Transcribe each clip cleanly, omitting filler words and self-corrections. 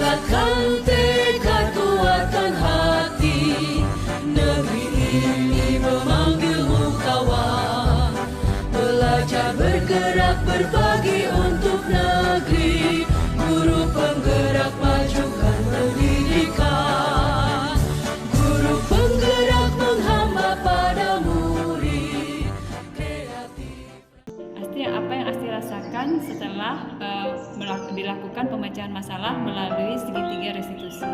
Kuatkan tekad, kuatkan hati. Negeri ini memanggilmu kawan. Belajar bergerak berbagi untuk negeri. Guru penggerak majukan pendidikan. Guru penggerak menghamba pada murid. Kreatif. Asti, apa yang Asti rasakan setelah dilakukan pemecahan masalah melalui segitiga restitusi?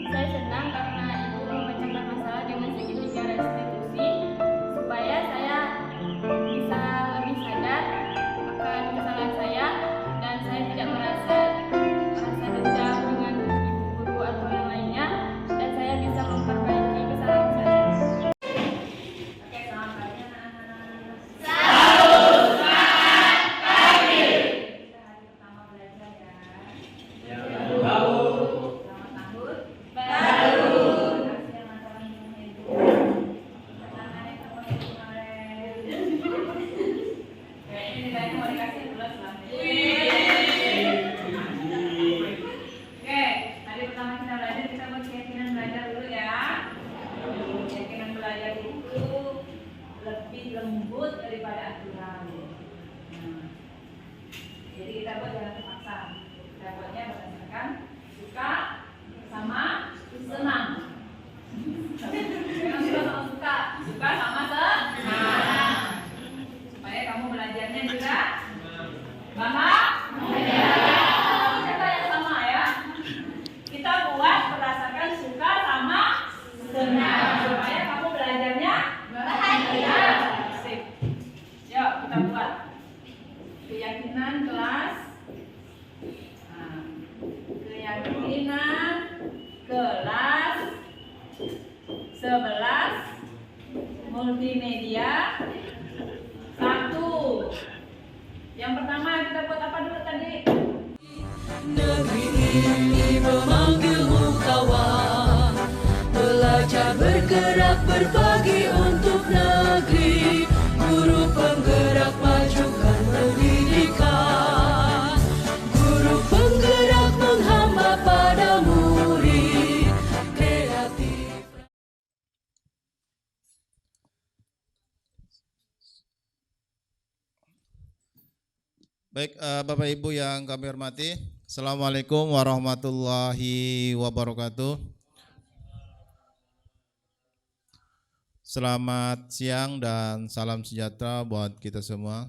Saya senang karena Ibu memecahkan masalah dengan segitiga restitusi supaya saya bisa lebih sadar akan kesalahan saya dan saya tidak merasa dendam dengan ibu guru atau yang lainnya dan saya bisa memperbaiki kesalahan saya. Oke, selamat pagi anak-anak. Selamat pagi. Kita hari pertama belajar ya. Selamat tahun baru. Hasil masalah Ibu. Tangan yang terpenuhi kemarin. Ini nilainya mau dikasih 11 lah. Oke, hari pertama kita belajar, kita buat keyakinan belajar dulu ya. Keyakinan belajar itu lebih lembut daripada aturan. Jadi kita buat jangan terpaksa. Kita buatnya berdasarkan suka sama senang. Jangan suka sama suka, suka sama senang. Supaya kamu belajarnya juga bahagia. Kita yang sama ya. Kita buat berdasarkan suka sama senang supaya kamu belajarnya bahagia. Sip. Yuk kita buat keyakinan kelas. Nah, keyakinan kelas 11 multimedia 1. Yang pertama kita buat apa dulu tadi? Negeri ini memanggilmu kawan. Belajar bergerak berbagi untuk negeri. Guru penggerak majukan pendidikan. Guru penggerak menghamba pada murid. Kreatif. Baik, Bapak Ibu yang kami hormati, Assalamualaikum warahmatullahi wabarakatuh. Selamat siang dan salam sejahtera buat kita semua.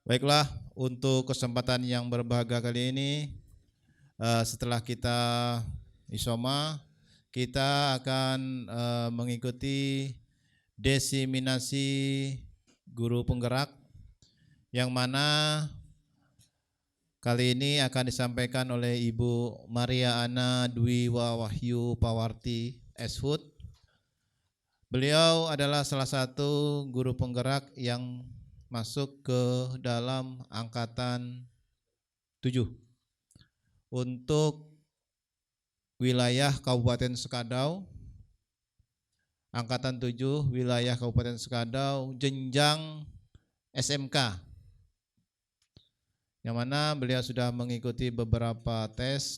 Baiklah, untuk kesempatan yang berbahagia kali ini, setelah kita isoma, kita akan mengikuti desiminasi guru penggerak yang mana kali ini akan disampaikan oleh Ibu Maria Ana Dwi Wahyu Pawarti Eshut. Beliau adalah salah satu guru penggerak yang masuk ke dalam angkatan 7 untuk wilayah Kabupaten Sekadau. Angkatan 7 wilayah Kabupaten Sekadau jenjang SMK. Yang mana beliau sudah mengikuti beberapa tes,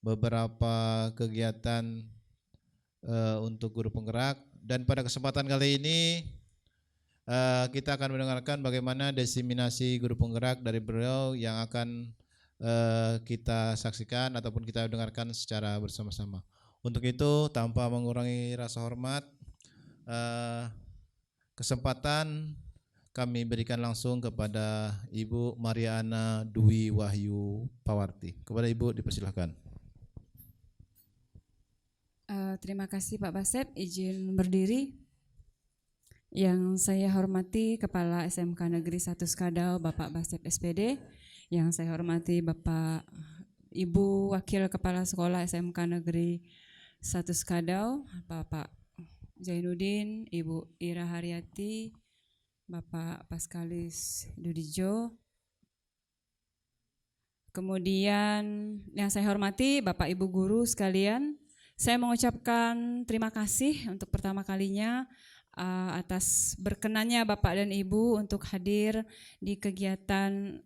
beberapa kegiatan untuk guru penggerak, dan pada kesempatan kali ini kita akan mendengarkan bagaimana desiminasi guru penggerak dari beliau yang akan kita saksikan ataupun kita dengarkan secara bersama-sama. Untuk itu, tanpa mengurangi rasa hormat, kesempatan kami berikan langsung kepada Ibu Maria Ana Dwi Wahyu Pawarti. Kepada Ibu dipersilahkan. Terima kasih Pak Basep, izin berdiri. Yang saya hormati Kepala SMK Negeri 1 Sekadau Bapak Basep SPD. Yang saya hormati Bapak Ibu Wakil Kepala Sekolah SMK Negeri 1 Sekadau Bapak Zainuddin, Ibu Ira Haryati, Bapak Paskalis Dudijo. Kemudian yang saya hormati Bapak Ibu guru sekalian, saya mengucapkan terima kasih untuk pertama kalinya atas berkenannya Bapak dan Ibu untuk hadir di kegiatan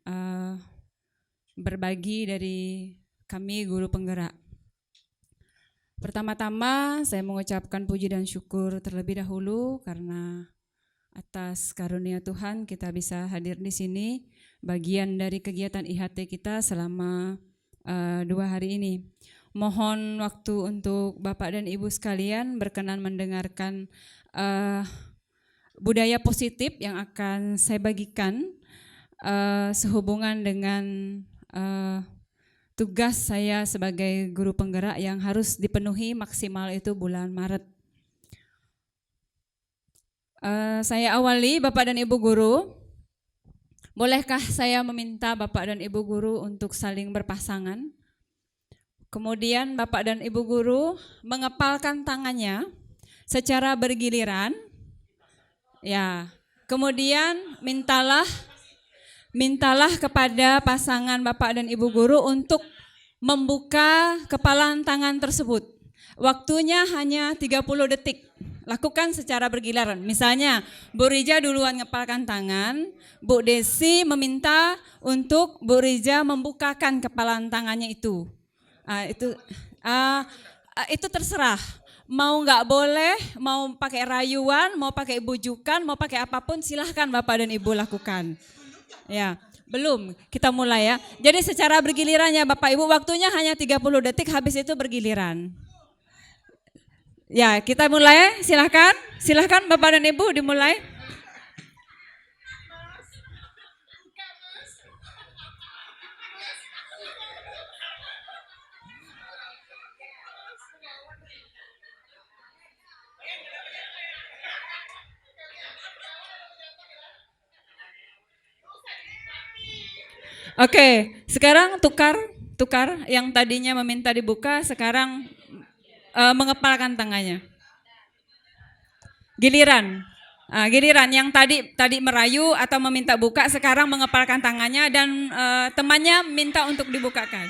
berbagi dari kami guru penggerak. Pertama-tama saya mengucapkan puji dan syukur terlebih dahulu karena atas karunia Tuhan kita bisa hadir di sini, bagian dari kegiatan IHT kita selama 2 hari ini. Mohon waktu untuk Bapak dan Ibu sekalian berkenan mendengarkan budaya positif yang akan saya bagikan sehubungan dengan tugas saya sebagai guru penggerak yang harus dipenuhi maksimal itu bulan Maret. Saya awali Bapak dan Ibu guru. Bolehkah saya meminta Bapak dan Ibu guru untuk saling berpasangan? Kemudian Bapak dan Ibu guru mengepalkan tangannya secara bergiliran. Ya. Kemudian mintalah kepada pasangan Bapak dan Ibu guru untuk membuka kepalan tangan tersebut. Waktunya hanya 30 detik. Lakukan secara bergiliran. Misalnya, Bu Rija duluan ngepalkan tangan, Bu Desi meminta untuk Bu Rija membukakan kepalan tangannya itu. Itu terserah. Mau nggak boleh, mau pakai rayuan, mau pakai bujukan, mau pakai apapun, silahkan Bapak dan Ibu lakukan. Ya, belum, kita mulai ya. Jadi secara bergiliran ya Bapak Ibu, waktunya hanya 30 detik, habis itu bergiliran. Ya, kita mulai, silahkan Bapak dan Ibu dimulai. Oke, sekarang tukar yang tadinya meminta dibuka, sekarang mengepalkan tangannya. Giliran yang tadi merayu atau meminta buka, sekarang mengepalkan tangannya dan temannya minta untuk dibukakan.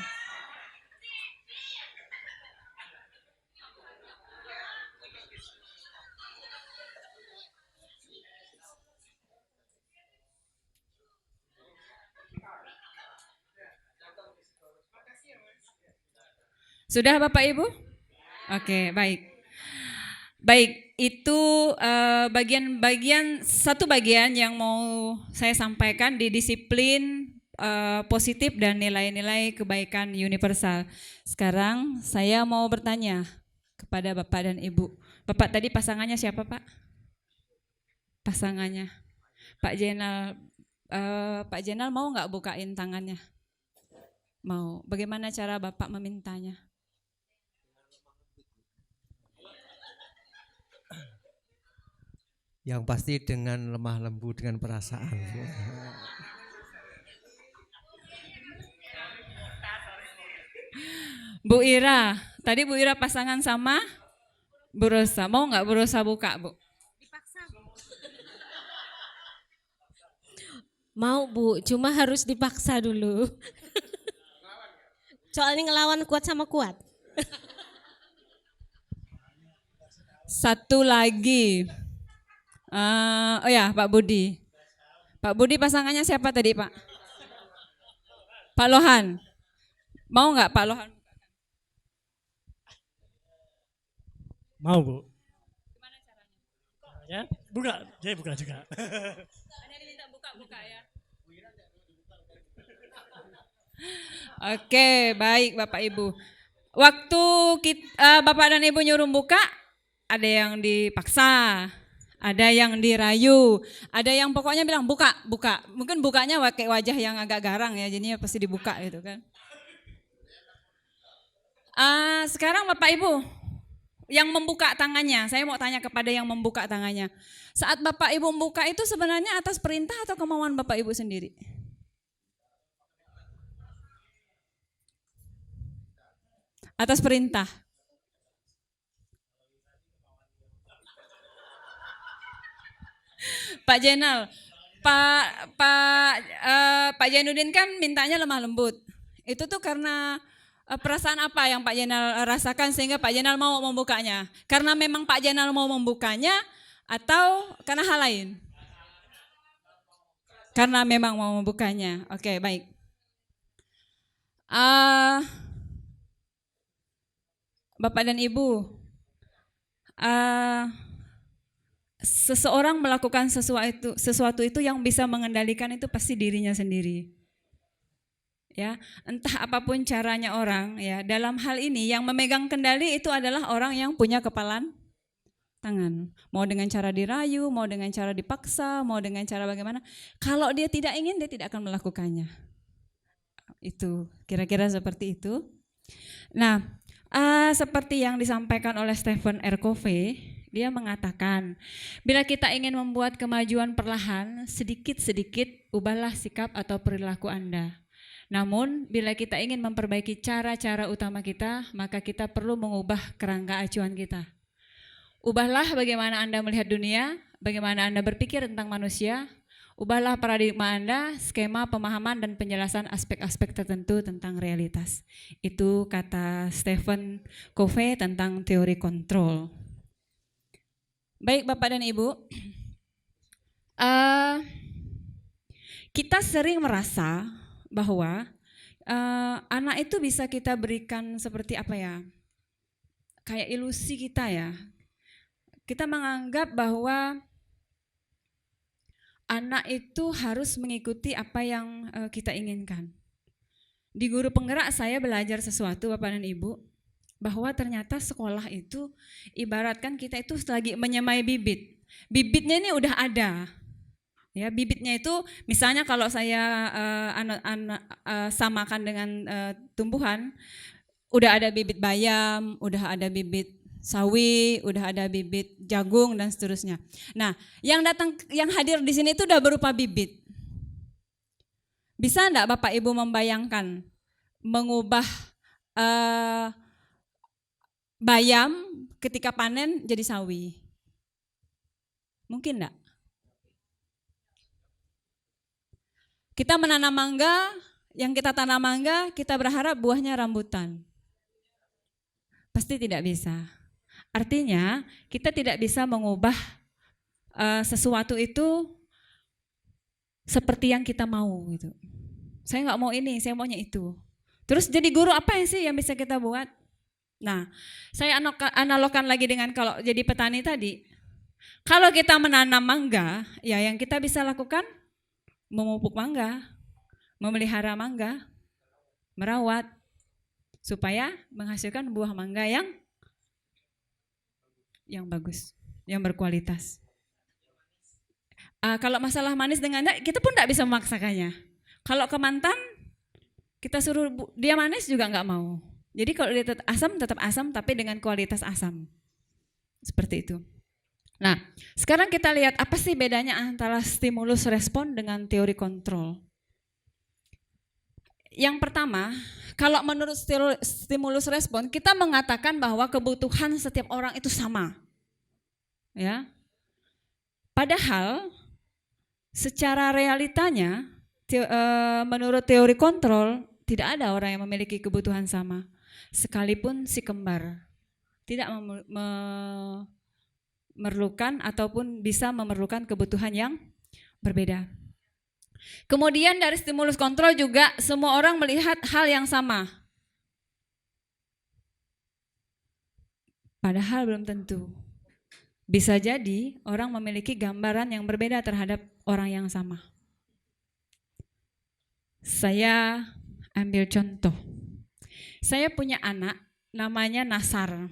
Sudah Bapak Ibu? Oke, baik. Baik, itu satu bagian yang mau saya sampaikan di disiplin positif dan nilai-nilai kebaikan universal. Sekarang saya mau bertanya kepada Bapak dan Ibu. Bapak tadi pasangannya siapa Pak? Pasangannya Pak Jenal. Pak Jenal mau nggak bukain tangannya? Mau. Bagaimana cara Bapak memintanya? Yang pasti dengan lemah lembut, dengan perasaan. Bu Ira, tadi Bu Ira pasangan sama Bu Rosa. Mau nggak Bu Rosa buka, Bu? Dipaksa. Mau Bu, cuma harus dipaksa dulu. Soalnya ngelawan kuat sama kuat. Satu lagi. Oh ya, Pak Budi. Pak Budi pasangannya siapa tadi, Pak? Pak Lohan. Mau nggak Pak Lohan? Mau Bu. Gimana caranya? Ya, buka, saya buka juga. Hanya diminta buka ya. Oke, baik Bapak Ibu. Waktu Bapak dan Ibu nyuruh buka, ada yang dipaksa, ada yang dirayu, ada yang pokoknya bilang buka. Mungkin bukanya pakai wajah yang agak garang ya, jadinya pasti dibuka gitu kan. Sekarang Bapak Ibu yang membuka tangannya, saya mau tanya kepada yang membuka tangannya. Saat Bapak Ibu membuka itu sebenarnya atas perintah atau kemauan Bapak Ibu sendiri? Atas perintah. Pak Jenal, Pak Jainuddin kan mintanya lemah lembut. Itu tuh karena perasaan apa yang Pak Jenal rasakan sehingga Pak Jenal mau membukanya? Karena memang Pak Jenal mau membukanya atau karena hal lain? Karena memang mau membukanya. Oke, baik. Bapak dan Ibu, seseorang melakukan sesuatu itu yang bisa mengendalikan itu pasti dirinya sendiri. Ya, entah apapun caranya orang, ya, dalam hal ini yang memegang kendali itu adalah orang yang punya kepalan tangan. Mau dengan cara dirayu, mau dengan cara dipaksa, mau dengan cara bagaimana. Kalau dia tidak ingin, dia tidak akan melakukannya. Itu kira-kira seperti itu. Nah, seperti yang disampaikan oleh Stephen R. Covey, dia mengatakan, bila kita ingin membuat kemajuan perlahan, sedikit-sedikit ubahlah sikap atau perilaku Anda. Namun, bila kita ingin memperbaiki cara-cara utama kita, maka kita perlu mengubah kerangka acuan kita. Ubahlah bagaimana Anda melihat dunia, bagaimana Anda berpikir tentang manusia, ubahlah paradigma Anda, skema pemahaman dan penjelasan aspek-aspek tertentu tentang realitas. Itu kata Stephen Covey tentang teori kontrol. Baik Bapak dan Ibu, kita sering merasa bahwa anak itu bisa kita berikan seperti apa ya, kayak ilusi kita ya. Kita menganggap bahwa anak itu harus mengikuti apa yang kita inginkan. Di Guru Penggerak saya belajar sesuatu Bapak dan Ibu, bahwa ternyata sekolah itu ibaratkan kita itu lagi menyemai bibit. Bibitnya ini udah ada. Ya, bibitnya itu misalnya kalau saya samakan dengan tumbuhan, udah ada bibit bayam, udah ada bibit sawi, udah ada bibit jagung dan seterusnya. Nah, yang hadir di sini itu udah berupa bibit. Bisa enggak Bapak Ibu membayangkan mengubah bayam ketika panen jadi sawi? Mungkin enggak? Kita menanam mangga, yang kita tanam mangga, kita berharap buahnya rambutan. Pasti tidak bisa. Artinya kita tidak bisa mengubah sesuatu itu seperti yang kita mau gitu. Saya nggak mau ini, saya maunya itu. Terus jadi guru apa sih yang bisa kita buat? Nah, saya analogkan lagi dengan kalau jadi petani tadi. Kalau kita menanam mangga, ya yang kita bisa lakukan memupuk mangga, memelihara mangga, merawat supaya menghasilkan buah mangga yang bagus, yang berkualitas. Kalau masalah manis dengan kita pun tidak bisa memaksakannya. Kalau ke mantan, kita suruh dia manis juga nggak mau. Jadi kalau dia tetap asam tapi dengan kualitas asam. Seperti itu. Nah, sekarang kita lihat apa sih bedanya antara stimulus respon dengan teori kontrol. Yang pertama, kalau menurut stimulus respon, kita mengatakan bahwa kebutuhan setiap orang itu sama. Ya. Padahal secara realitanya, menurut teori kontrol, tidak ada orang yang memiliki kebutuhan sama. Sekalipun si kembar tidak memerlukan ataupun bisa memerlukan kebutuhan yang berbeda. Kemudian dari stimulus kontrol juga semua orang melihat hal yang sama. Padahal belum tentu. Bisa jadi orang memiliki gambaran yang berbeda terhadap orang yang sama. Saya ambil contoh. Saya punya anak namanya Nasar.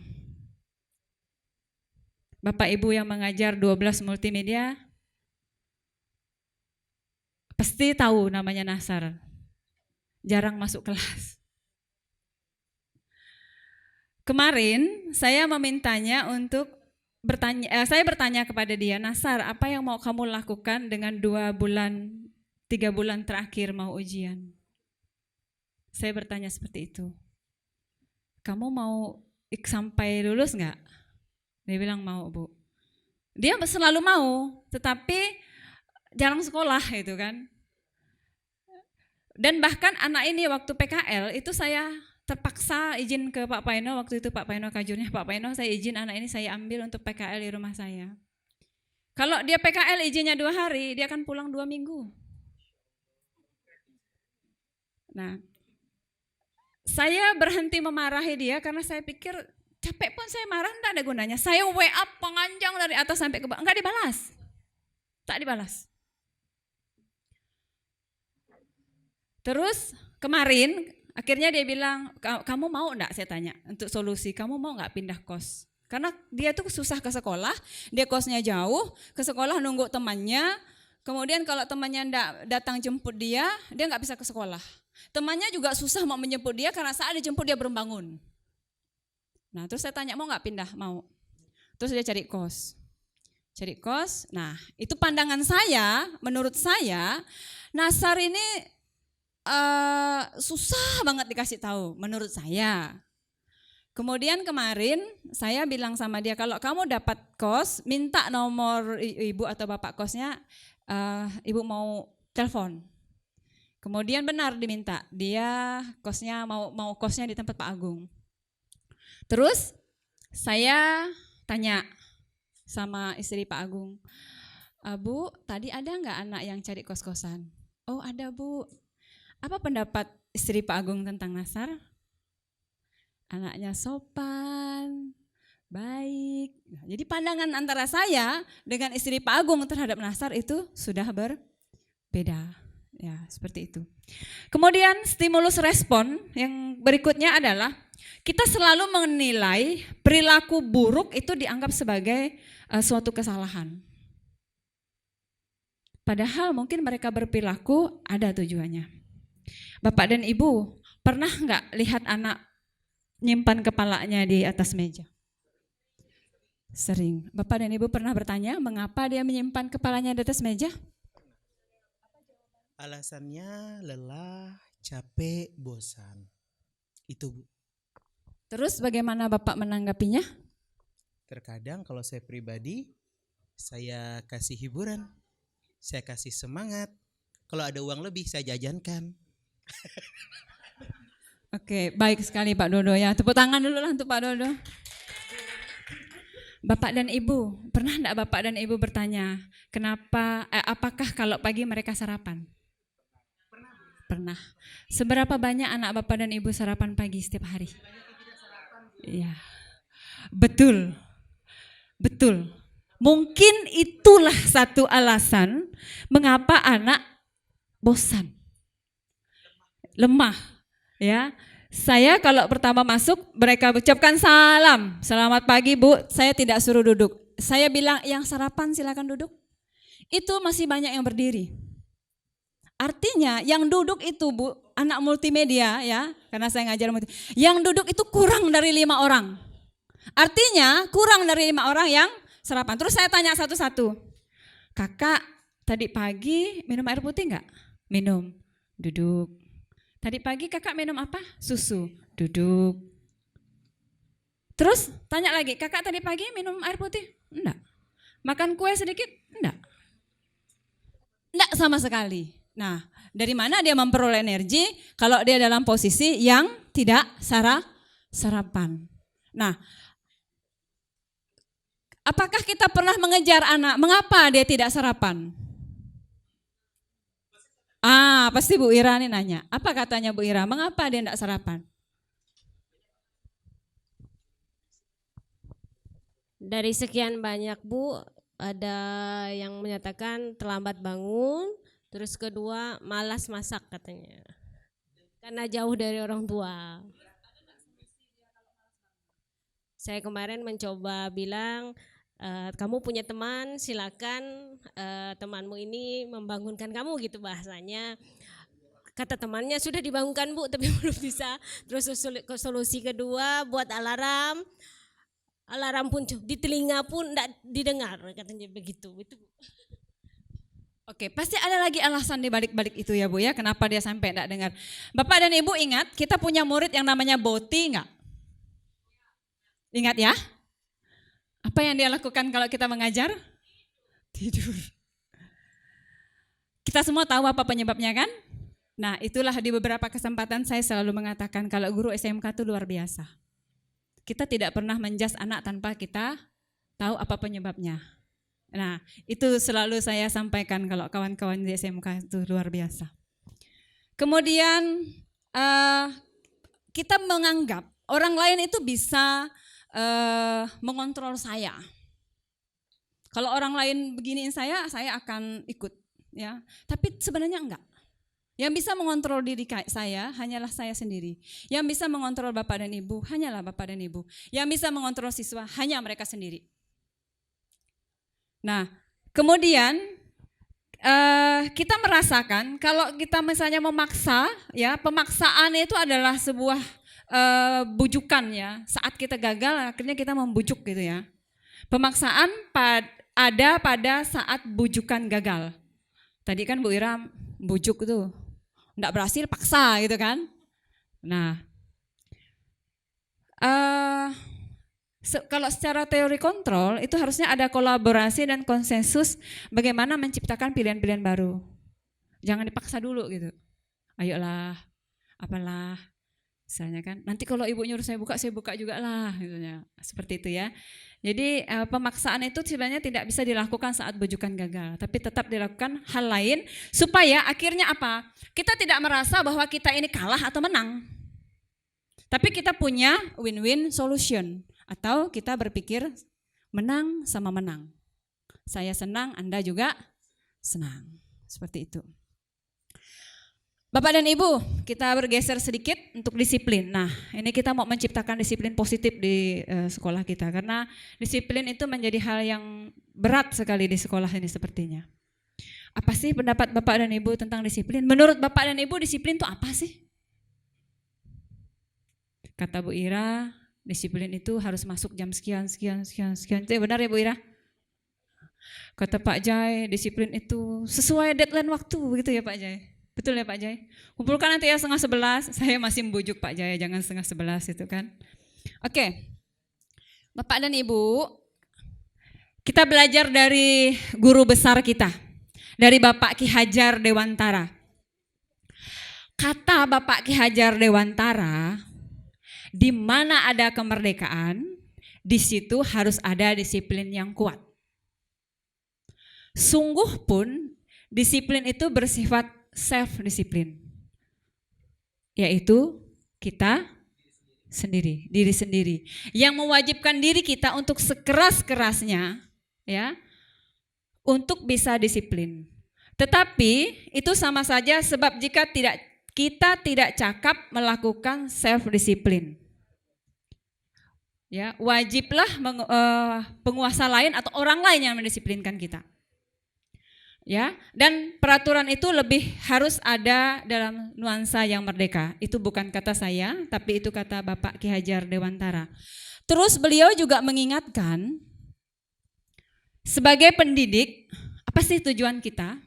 Bapak Ibu yang mengajar 12 multimedia pasti tahu namanya Nasar. Jarang masuk kelas. Kemarin saya memintanya untuk saya bertanya kepada dia, Nasar, apa yang mau kamu lakukan dengan 3 bulan terakhir mau ujian? Saya bertanya seperti itu. Kamu mau sampai lulus enggak? Dia bilang mau, Bu. Dia selalu mau, tetapi jarang sekolah itu kan. Dan bahkan anak ini waktu PKL itu saya terpaksa izin ke Pak Paino, waktu itu Pak Paino kajurnya, Pak Paino saya izin anak ini saya ambil untuk PKL di rumah saya. Kalau dia PKL izinnya 2 hari, dia akan pulang 2 minggu. Nah, saya berhenti memarahi dia karena saya pikir Capek pun saya marah, enggak ada gunanya. Saya WA panjang dari atas sampai ke bawah, enggak dibalas. Tak dibalas. Terus kemarin akhirnya dia bilang, kamu mau enggak, saya tanya, untuk solusi, kamu mau enggak pindah kos? Karena dia tuh susah ke sekolah, dia kosnya jauh, ke sekolah nunggu temannya, kemudian kalau temannya enggak datang jemput dia enggak bisa ke sekolah. Temannya juga susah mau menjemput dia karena saat dijemput dia belum bangun. Nah terus saya tanya, mau enggak pindah? Mau. Terus dia cari kos. Cari kos, nah itu pandangan saya, menurut saya, Nasar ini susah banget dikasih tahu menurut saya. Kemudian kemarin saya bilang sama dia, kalau kamu dapat kos, minta nomor ibu atau bapak kosnya, ibu mau telepon. Kemudian benar diminta, dia kosnya mau kosnya di tempat Pak Agung. Terus saya tanya sama istri Pak Agung, Bu, tadi ada nggak anak yang cari kos-kosan? Oh ada Bu. Apa pendapat istri Pak Agung tentang Nasar? Anaknya sopan, baik. Nah, jadi pandangan antara saya dengan istri Pak Agung terhadap Nasar itu sudah berbeda. Ya, seperti itu. Kemudian stimulus respon yang berikutnya adalah kita selalu menilai perilaku buruk itu dianggap sebagai suatu kesalahan. Padahal mungkin mereka berperilaku ada tujuannya. Bapak dan Ibu, pernah enggak lihat anak nyimpan kepalanya di atas meja? Sering. Bapak dan Ibu pernah bertanya mengapa dia menyimpan kepalanya di atas meja? Alasannya lelah, capek, bosan. Itu Bu. Terus bagaimana Bapak menanggapinya? Terkadang kalau saya pribadi, saya kasih hiburan, saya kasih semangat. Kalau ada uang lebih saya jajankan. Oke, baik sekali Pak Dodo ya. Tepuk tangan dulu lah untuk Pak Dodo. Bapak dan Ibu, pernah enggak Bapak dan Ibu bertanya, apakah kalau pagi mereka sarapan? Pernah. Seberapa banyak anak Bapak dan Ibu sarapan pagi setiap hari? Iya. Betul. Betul. Mungkin itulah satu alasan mengapa anak bosan. Lemah, ya. Saya kalau pertama masuk mereka ucapkan salam, selamat pagi Bu, saya tidak suruh duduk. Saya bilang yang sarapan silakan duduk. Itu masih banyak yang berdiri. Artinya yang duduk itu Bu, anak multimedia ya, karena saya ngajar yang duduk itu kurang dari 5 orang. Artinya kurang dari 5 orang yang sarapan. Terus saya tanya satu-satu, kakak tadi pagi minum air putih enggak? Minum, duduk. Tadi pagi kakak minum apa? Susu, duduk. Terus tanya lagi, kakak tadi pagi minum air putih? Enggak. Makan kue sedikit? Enggak. Enggak sama sekali. Nah, dari mana dia memperoleh energi kalau dia dalam posisi yang tidak sarapan? Nah, apakah kita pernah mengejar anak, mengapa dia tidak sarapan? Pasti Bu Ira nih nanya. Apa katanya Bu Ira? Mengapa dia tidak sarapan? Dari sekian banyak Bu, ada yang menyatakan terlambat bangun, terus kedua malas masak katanya. Karena jauh dari orang tua. Saya kemarin mencoba bilang, kamu punya teman, silakan temanmu ini membangunkan kamu gitu bahasanya. Kata temannya sudah dibangunkan Bu, tapi belum bisa. Terus solusi kedua buat alarm pun di telinga pun tidak didengar, katanya begitu. Itu Bu. Oke, pasti ada lagi alasan di balik-balik itu ya Bu ya, kenapa dia sampai tidak dengar. Bapak dan Ibu ingat, kita punya murid yang namanya Boti enggak? Ingat ya? Apa yang dia lakukan kalau kita mengajar? Tidur. Kita semua tahu apa penyebabnya kan? Nah, itulah di beberapa kesempatan saya selalu mengatakan kalau guru SMK itu luar biasa. Kita tidak pernah menjas anak tanpa kita tahu apa penyebabnya. Nah, itu selalu saya sampaikan kalau kawan-kawan di SMK itu luar biasa. Kemudian kita menganggap orang lain itu bisa mengontrol saya. Kalau orang lain beginiin saya akan ikut, ya. Tapi sebenarnya enggak. Yang bisa mengontrol diri saya hanyalah saya sendiri. Yang bisa mengontrol Bapak dan Ibu hanyalah Bapak dan Ibu. Yang bisa mengontrol siswa hanya mereka sendiri. Nah, kemudian kita merasakan kalau kita misalnya memaksa, ya, pemaksaan itu adalah sebuah bujukan, ya. Saat kita gagal akhirnya kita membujuk gitu, ya. Pemaksaan ada pada saat bujukan gagal. Tadi kan Bu Ira bujuk tuh, enggak berhasil paksa gitu kan. Nah, kalau secara teori kontrol itu harusnya ada kolaborasi dan konsensus bagaimana menciptakan pilihan-pilihan baru. Jangan dipaksa dulu gitu. Ayolah, apalah, misalnya kan. Nanti kalau ibu nyuruh saya buka juga lah, gitu ya. Seperti itu, ya. Jadi pemaksaan itu sebenarnya tidak bisa dilakukan saat bujukan gagal, tapi tetap dilakukan hal lain supaya akhirnya apa? Kita tidak merasa bahwa kita ini kalah atau menang. Tapi kita punya win-win solution atau kita berpikir menang sama menang. Saya senang, Anda juga senang. Seperti itu. Bapak dan Ibu, kita bergeser sedikit untuk disiplin. Nah, ini kita mau menciptakan disiplin positif di sekolah kita karena disiplin itu menjadi hal yang berat sekali di sekolah ini sepertinya. Apa sih pendapat Bapak dan Ibu tentang disiplin? Menurut Bapak dan Ibu disiplin itu apa sih? Kata Bu Ira, disiplin itu harus masuk jam sekian. Itu benar ya Bu Ira? Kata Pak Jai, disiplin itu sesuai deadline waktu, begitu ya Pak Jai? Betul ya Pak Jai? Kumpulkan nanti ya 10:30, saya masih membujuk Pak Jai, jangan 10:30 itu kan. Oke, Bapak dan Ibu, kita belajar dari guru besar kita, dari Bapak Ki Hajar Dewantara. Kata Bapak Ki Hajar Dewantara, di mana ada kemerdekaan, di situ harus ada disiplin yang kuat. Sungguh pun disiplin itu bersifat self-disiplin, yaitu kita sendiri, diri sendiri, yang mewajibkan diri kita untuk sekeras-kerasnya, ya, untuk bisa disiplin. Tetapi itu sama saja sebab jika kita tidak cakap melakukan self-disiplin, ya, wajiblah penguasa lain atau orang lain yang mendisiplinkan kita. Ya, dan peraturan itu lebih harus ada dalam nuansa yang merdeka. Itu bukan kata saya, tapi itu kata Bapak Ki Hajar Dewantara. Terus beliau juga mengingatkan, sebagai pendidik, apa sih tujuan kita?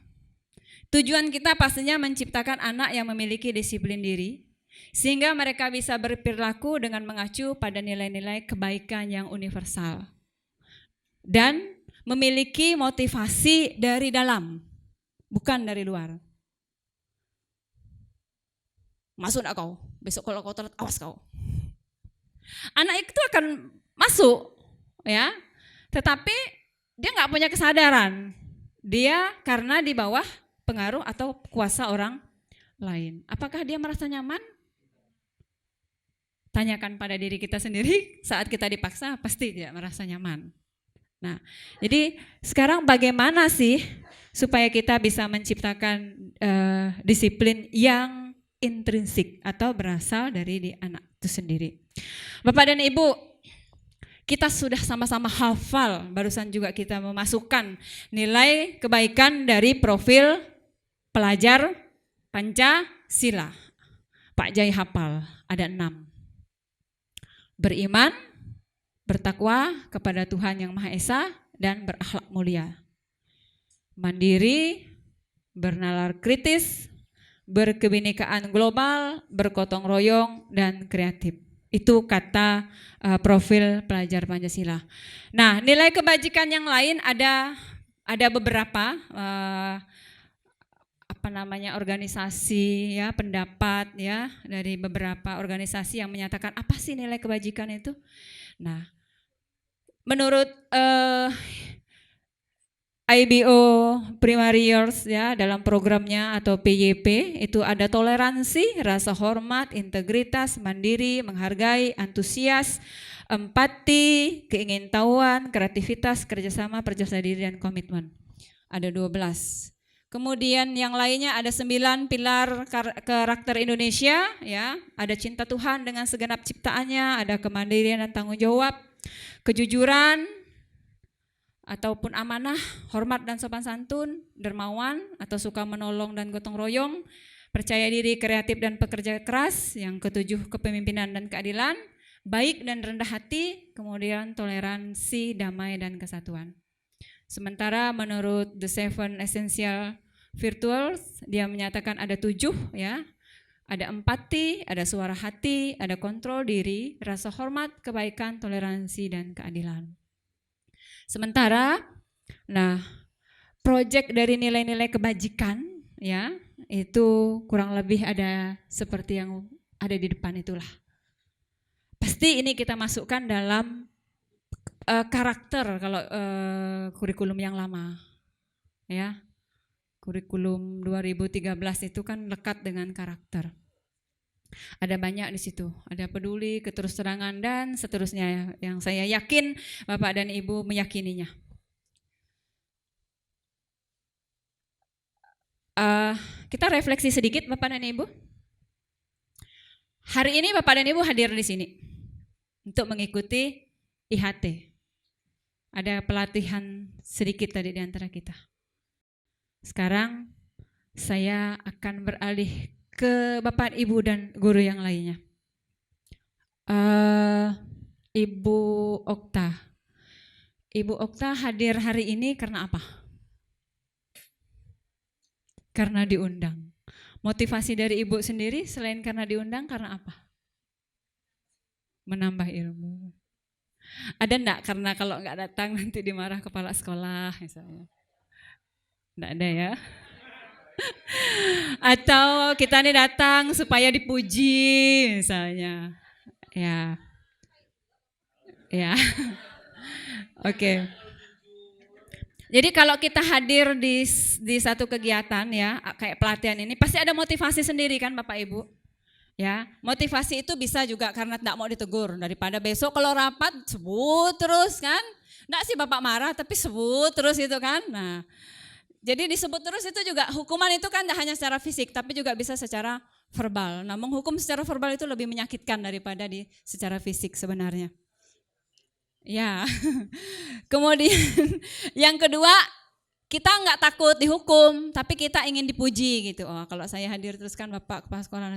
Tujuan kita pastinya menciptakan anak yang memiliki disiplin diri, sehingga mereka bisa berperilaku dengan mengacu pada nilai-nilai kebaikan yang universal. Dan memiliki motivasi dari dalam, bukan dari luar. Masuk enggak kau? Besok kalau kau telat, awas kau. Anak itu akan masuk, ya, tetapi dia nggak punya kesadaran. Dia karena di bawah pengaruh atau kuasa orang lain. Apakah dia merasa nyaman? Tanyakan pada diri kita sendiri, saat kita dipaksa pasti tidak merasa nyaman. Nah, jadi sekarang bagaimana sih supaya kita bisa menciptakan disiplin yang intrinsik atau berasal dari di anak itu sendiri. Bapak dan Ibu, kita sudah sama-sama hafal, barusan juga kita memasukkan nilai kebaikan dari profil pelajar Pancasila. Pak Jai hafal, ada 6. Beriman, bertakwa kepada Tuhan Yang Maha Esa, dan berakhlak mulia. Mandiri, bernalar kritis, berkebinekaan global, bergotong royong, dan kreatif. Itu kata profil pelajar Pancasila. Nah, nilai kebajikan yang lain ada beberapa organisasi, ya, pendapat, ya, dari beberapa organisasi yang menyatakan apa sih nilai kebajikan itu. Nah, menurut IBO Primary Years ya dalam programnya atau PYP itu ada toleransi, rasa hormat, integritas, mandiri, menghargai, antusias, empati, keingintahuan, kreativitas, kerjasama, percaya diri dan komitmen. Ada 12. Kemudian yang lainnya ada 9 pilar karakter Indonesia ya, ada cinta Tuhan dengan segenap ciptaannya, ada kemandirian dan tanggung jawab, kejujuran ataupun amanah, hormat dan sopan santun, dermawan atau suka menolong dan gotong royong, percaya diri, kreatif dan pekerja keras, yang ketujuh kepemimpinan dan keadilan, baik dan rendah hati, kemudian toleransi, damai dan kesatuan. Sementara menurut The Seven Essential Virtues, dia menyatakan ada 7 ya. Ada empati, ada suara hati, ada kontrol diri, rasa hormat, kebaikan, toleransi dan keadilan. Sementara, nah, proyek dari nilai-nilai kebajikan ya, itu kurang lebih ada seperti yang ada di depan itulah. Pasti ini kita masukkan dalam karakter kalau kurikulum yang lama ya, kurikulum 2013 itu kan lekat dengan karakter. Ada banyak di situ, ada peduli, keterus-terangan dan seterusnya yang saya yakin Bapak dan Ibu meyakininya. Kita refleksi sedikit Bapak dan Ibu. Hari ini Bapak dan Ibu hadir di sini untuk mengikuti IHT. Ada pelatihan sedikit tadi di antara kita. Sekarang saya akan beralih ke Bapak, Ibu dan guru yang lainnya. Ibu Okta. Ibu Okta hadir hari ini karena apa? Karena diundang. Motivasi dari Ibu sendiri selain karena diundang karena apa? Menambah ilmu. Ada enggak karena kalau enggak datang nanti dimarah kepala sekolah misalnya? Enggak ada ya? Atau kita nih datang supaya dipuji misalnya. Ya. Ya. Oke. Jadi kalau kita hadir di satu kegiatan ya, kayak pelatihan ini pasti ada motivasi sendiri kan Bapak Ibu? Ya, motivasi itu bisa juga karena tidak mau ditegur, daripada besok kalau rapat sebut terus kan. Enggak sih Bapak marah tapi sebut terus itu kan. Nah, jadi disebut terus itu juga hukuman itu kan tidak hanya secara fisik tapi juga bisa secara verbal. Nah, menghukum secara verbal itu lebih menyakitkan daripada secara fisik sebenarnya. Ya. Kemudian yang kedua, kita enggak takut dihukum tapi kita ingin dipuji gitu. Oh, kalau saya hadir terus kan Bapak kepala sekolah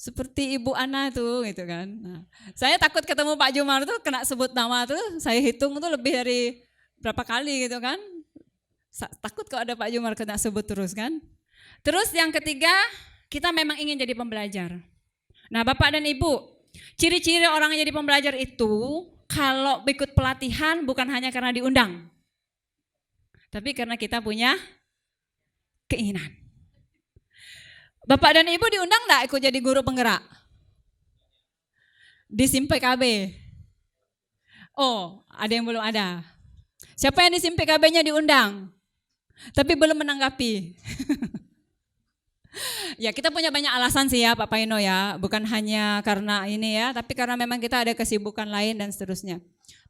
seperti Ibu Ana tuh gitu kan. Nah, saya takut ketemu Pak Jumar tuh kena sebut nama tuh, saya hitung tuh lebih dari berapa kali gitu kan. Takut kalau ada Pak Jumar kena sebut terus kan. Terus yang ketiga, kita memang ingin jadi pembelajar. Nah Bapak dan Ibu, ciri-ciri orang yang jadi pembelajar itu kalau ikut pelatihan bukan hanya karena diundang. Tapi karena kita punya keinginan. Bapak dan Ibu diundang enggak ikut jadi guru penggerak? Di SIM PKB? Oh, ada yang belum ada. Siapa yang di SIM PKB-nya diundang? Tapi belum menanggapi. Ya kita punya banyak alasan sih ya Pak Paino ya. Bukan hanya karena ini ya, tapi karena memang kita ada kesibukan lain dan seterusnya.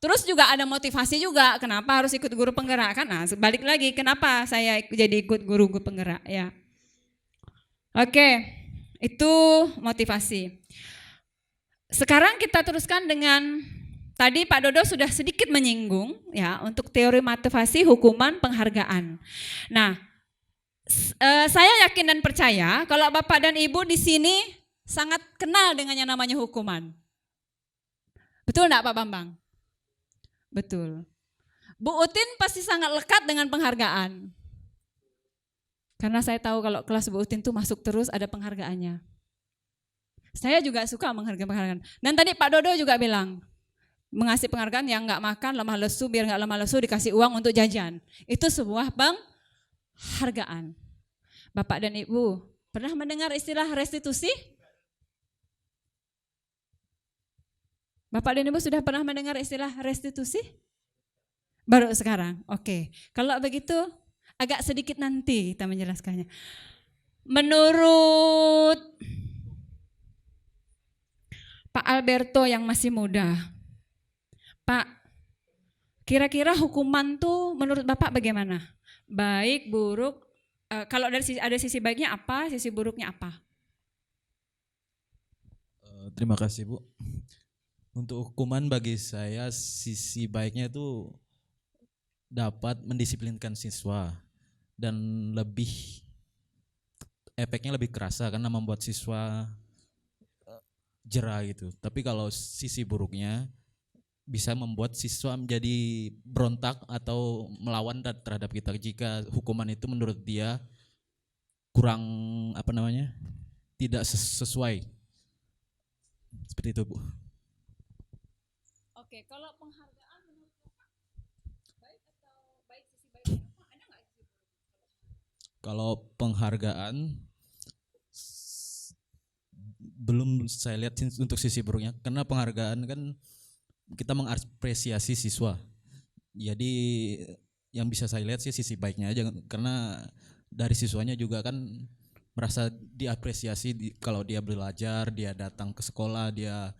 Terus juga ada motivasi juga, kenapa harus ikut guru penggerak kan? Nah balik lagi, kenapa saya jadi ikut guru penggerak ya. Oke, itu motivasi. Sekarang kita teruskan dengan, tadi Pak Dodo sudah sedikit menyinggung ya untuk teori motivasi, hukuman, penghargaan. Nah, saya yakin dan percaya kalau Bapak dan Ibu di sini sangat kenal dengan yang namanya hukuman. Betul enggak Pak Bambang? Betul. Bu Utin pasti sangat lekat dengan penghargaan. Karena saya tahu kalau kelas Bu Utin tuh masuk terus ada penghargaannya. Saya juga suka menghargai penghargaan. Dan tadi Pak Dodo juga bilang, mengasih penghargaan yang enggak makan lemah lesu, biar enggak lemah lesu dikasih uang untuk jajan. Itu sebuah penghargaan. Bapak dan Ibu, pernah mendengar istilah restitusi? Bapak dan Ibu sudah pernah mendengar istilah restitusi? Baru sekarang. Oke. Kalau begitu agak sedikit nanti kita menjelaskannya. Menurut Pak Alberto yang masih muda, Pak, kira-kira hukuman tuh menurut Bapak bagaimana? Baik, buruk. Kalau dari ada sisi baiknya apa, sisi buruknya apa? Terima kasih Bu. Untuk hukuman bagi saya sisi baiknya itu dapat mendisiplinkan siswa dan efeknya lebih kerasa karena membuat siswa jera gitu. Tapi kalau sisi buruknya bisa membuat siswa menjadi berontak atau melawan terhadap kita jika hukuman itu menurut dia kurang tidak sesuai. Seperti itu Bu. Oke, kalau penghargaan menurut Bapak baik atau baik sisi baiknya apa? Ada nggak sisi buruk? Kalau penghargaan belum saya lihat untuk sisi buruknya karena penghargaan kan kita mengapresiasi siswa. Jadi yang bisa saya lihat sih sisi baiknya aja karena dari siswanya juga kan merasa diapresiasi kalau dia belajar, dia datang ke sekolah, dia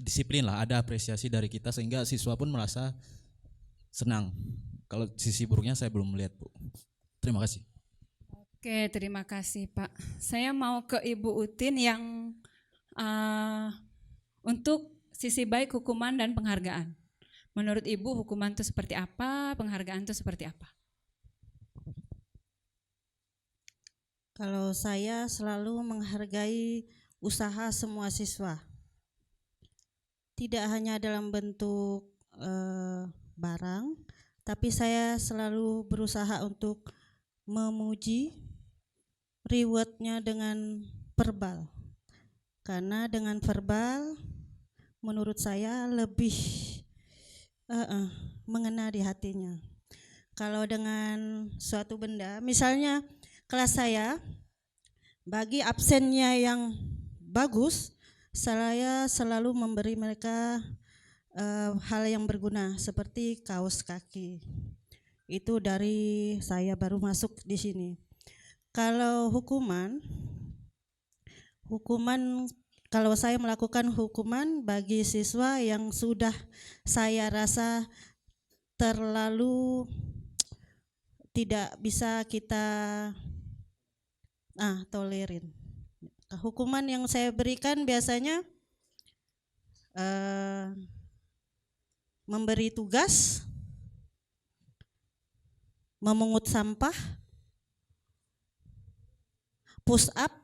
disiplin lah, ada apresiasi dari kita sehingga siswa pun merasa senang. Kalau sisi buruknya saya belum melihat Bu. Terima kasih. Oke, terima kasih Pak. Saya mau ke Ibu Utin yang untuk sisi baik hukuman dan penghargaan. Menurut Ibu hukuman itu seperti apa, penghargaan itu seperti apa? Kalau saya selalu menghargai usaha semua siswa. Tidak hanya dalam bentuk barang, tapi saya selalu berusaha untuk memuji, rewardnya dengan verbal. Karena dengan verbal menurut saya lebih mengena di hatinya. Kalau dengan suatu benda, misalnya kelas saya, bagi absennya yang bagus, saya selalu memberi mereka hal yang berguna seperti kaos kaki. Itu dari saya baru masuk di sini. Kalau hukuman kalau saya melakukan hukuman bagi siswa yang sudah saya rasa terlalu tidak bisa kita tolerin. Hukuman yang saya berikan biasanya memberi tugas, memungut sampah, push up,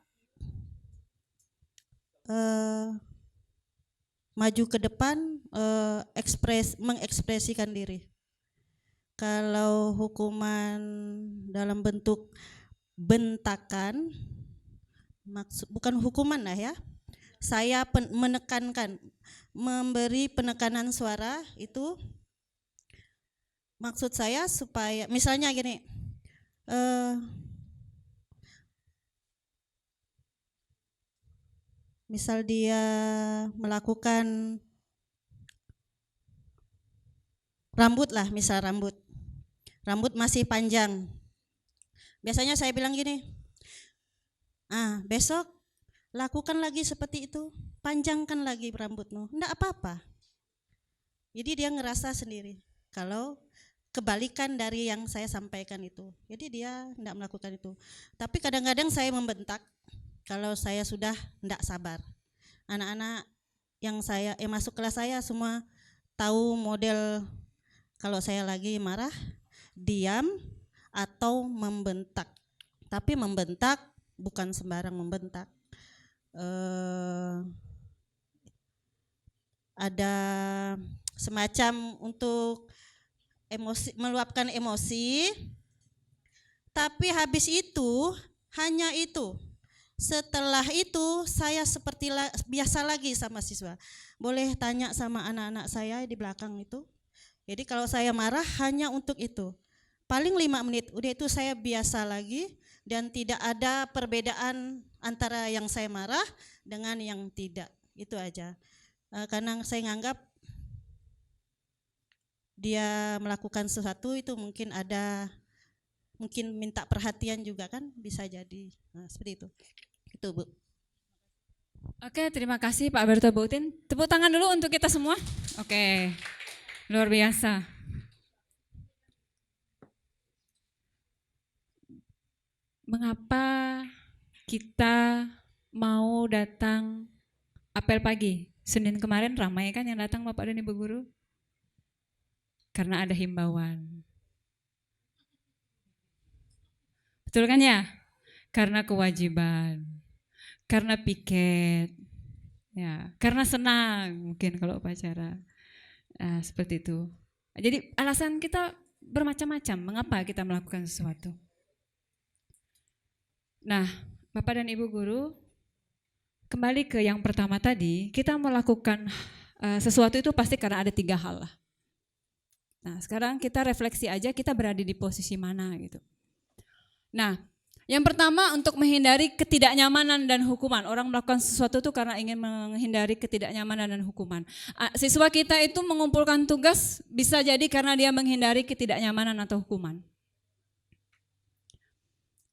maju ke depan, mengekspresikan diri. Kalau hukuman dalam bentuk bentakan, bukan hukuman lah ya, saya menekankan, memberi penekanan suara itu maksud saya supaya misalnya gini, misal dia melakukan rambut lah, misal rambut masih panjang, biasanya saya bilang gini, besok lakukan lagi seperti itu, panjangkan lagi rambutmu, enggak apa-apa. Jadi dia ngerasa sendiri kalau kebalikan dari yang saya sampaikan itu, jadi dia enggak melakukan itu. Tapi kadang-kadang saya membentak kalau saya sudah enggak sabar. Anak-anak yang masuk kelas saya semua tahu model kalau saya lagi marah, diam atau membentak. Tapi membentak bukan sembarang membentak. Ada semacam untuk emosi, meluapkan emosi, tapi habis itu hanya itu. Setelah itu saya seperti biasa lagi sama siswa. Boleh tanya sama anak-anak saya di belakang itu. Jadi kalau saya marah hanya untuk itu. Paling 5 menit, udah itu saya biasa lagi dan tidak ada perbedaan antara yang saya marah dengan yang tidak. Itu aja. Karena saya nganggap dia melakukan sesuatu itu mungkin minta perhatian juga kan, bisa jadi. Nah, seperti itu. Itu Bu. Oke, terima kasih Pak Berto Bu Utin. Tepuk tangan dulu untuk kita semua. Oke, luar biasa. Mengapa kita mau datang apel pagi? Senin kemarin ramai kan yang datang Bapak dan Ibu Guru? Karena ada himbauan. Betul kan ya? Karena kewajiban, karena piket, ya, karena senang mungkin kalau upacara. Nah, seperti itu. Jadi alasan kita bermacam-macam mengapa kita melakukan sesuatu. Nah, Bapak dan Ibu Guru, kembali ke yang pertama tadi, kita melakukan sesuatu itu pasti karena ada 3 hal lah. Nah, sekarang kita refleksi aja kita berada di posisi mana gitu. Nah, yang pertama untuk menghindari ketidaknyamanan dan hukuman. Orang melakukan sesuatu itu karena ingin menghindari ketidaknyamanan dan hukuman. Siswa kita itu mengumpulkan tugas bisa jadi karena dia menghindari ketidaknyamanan atau hukuman.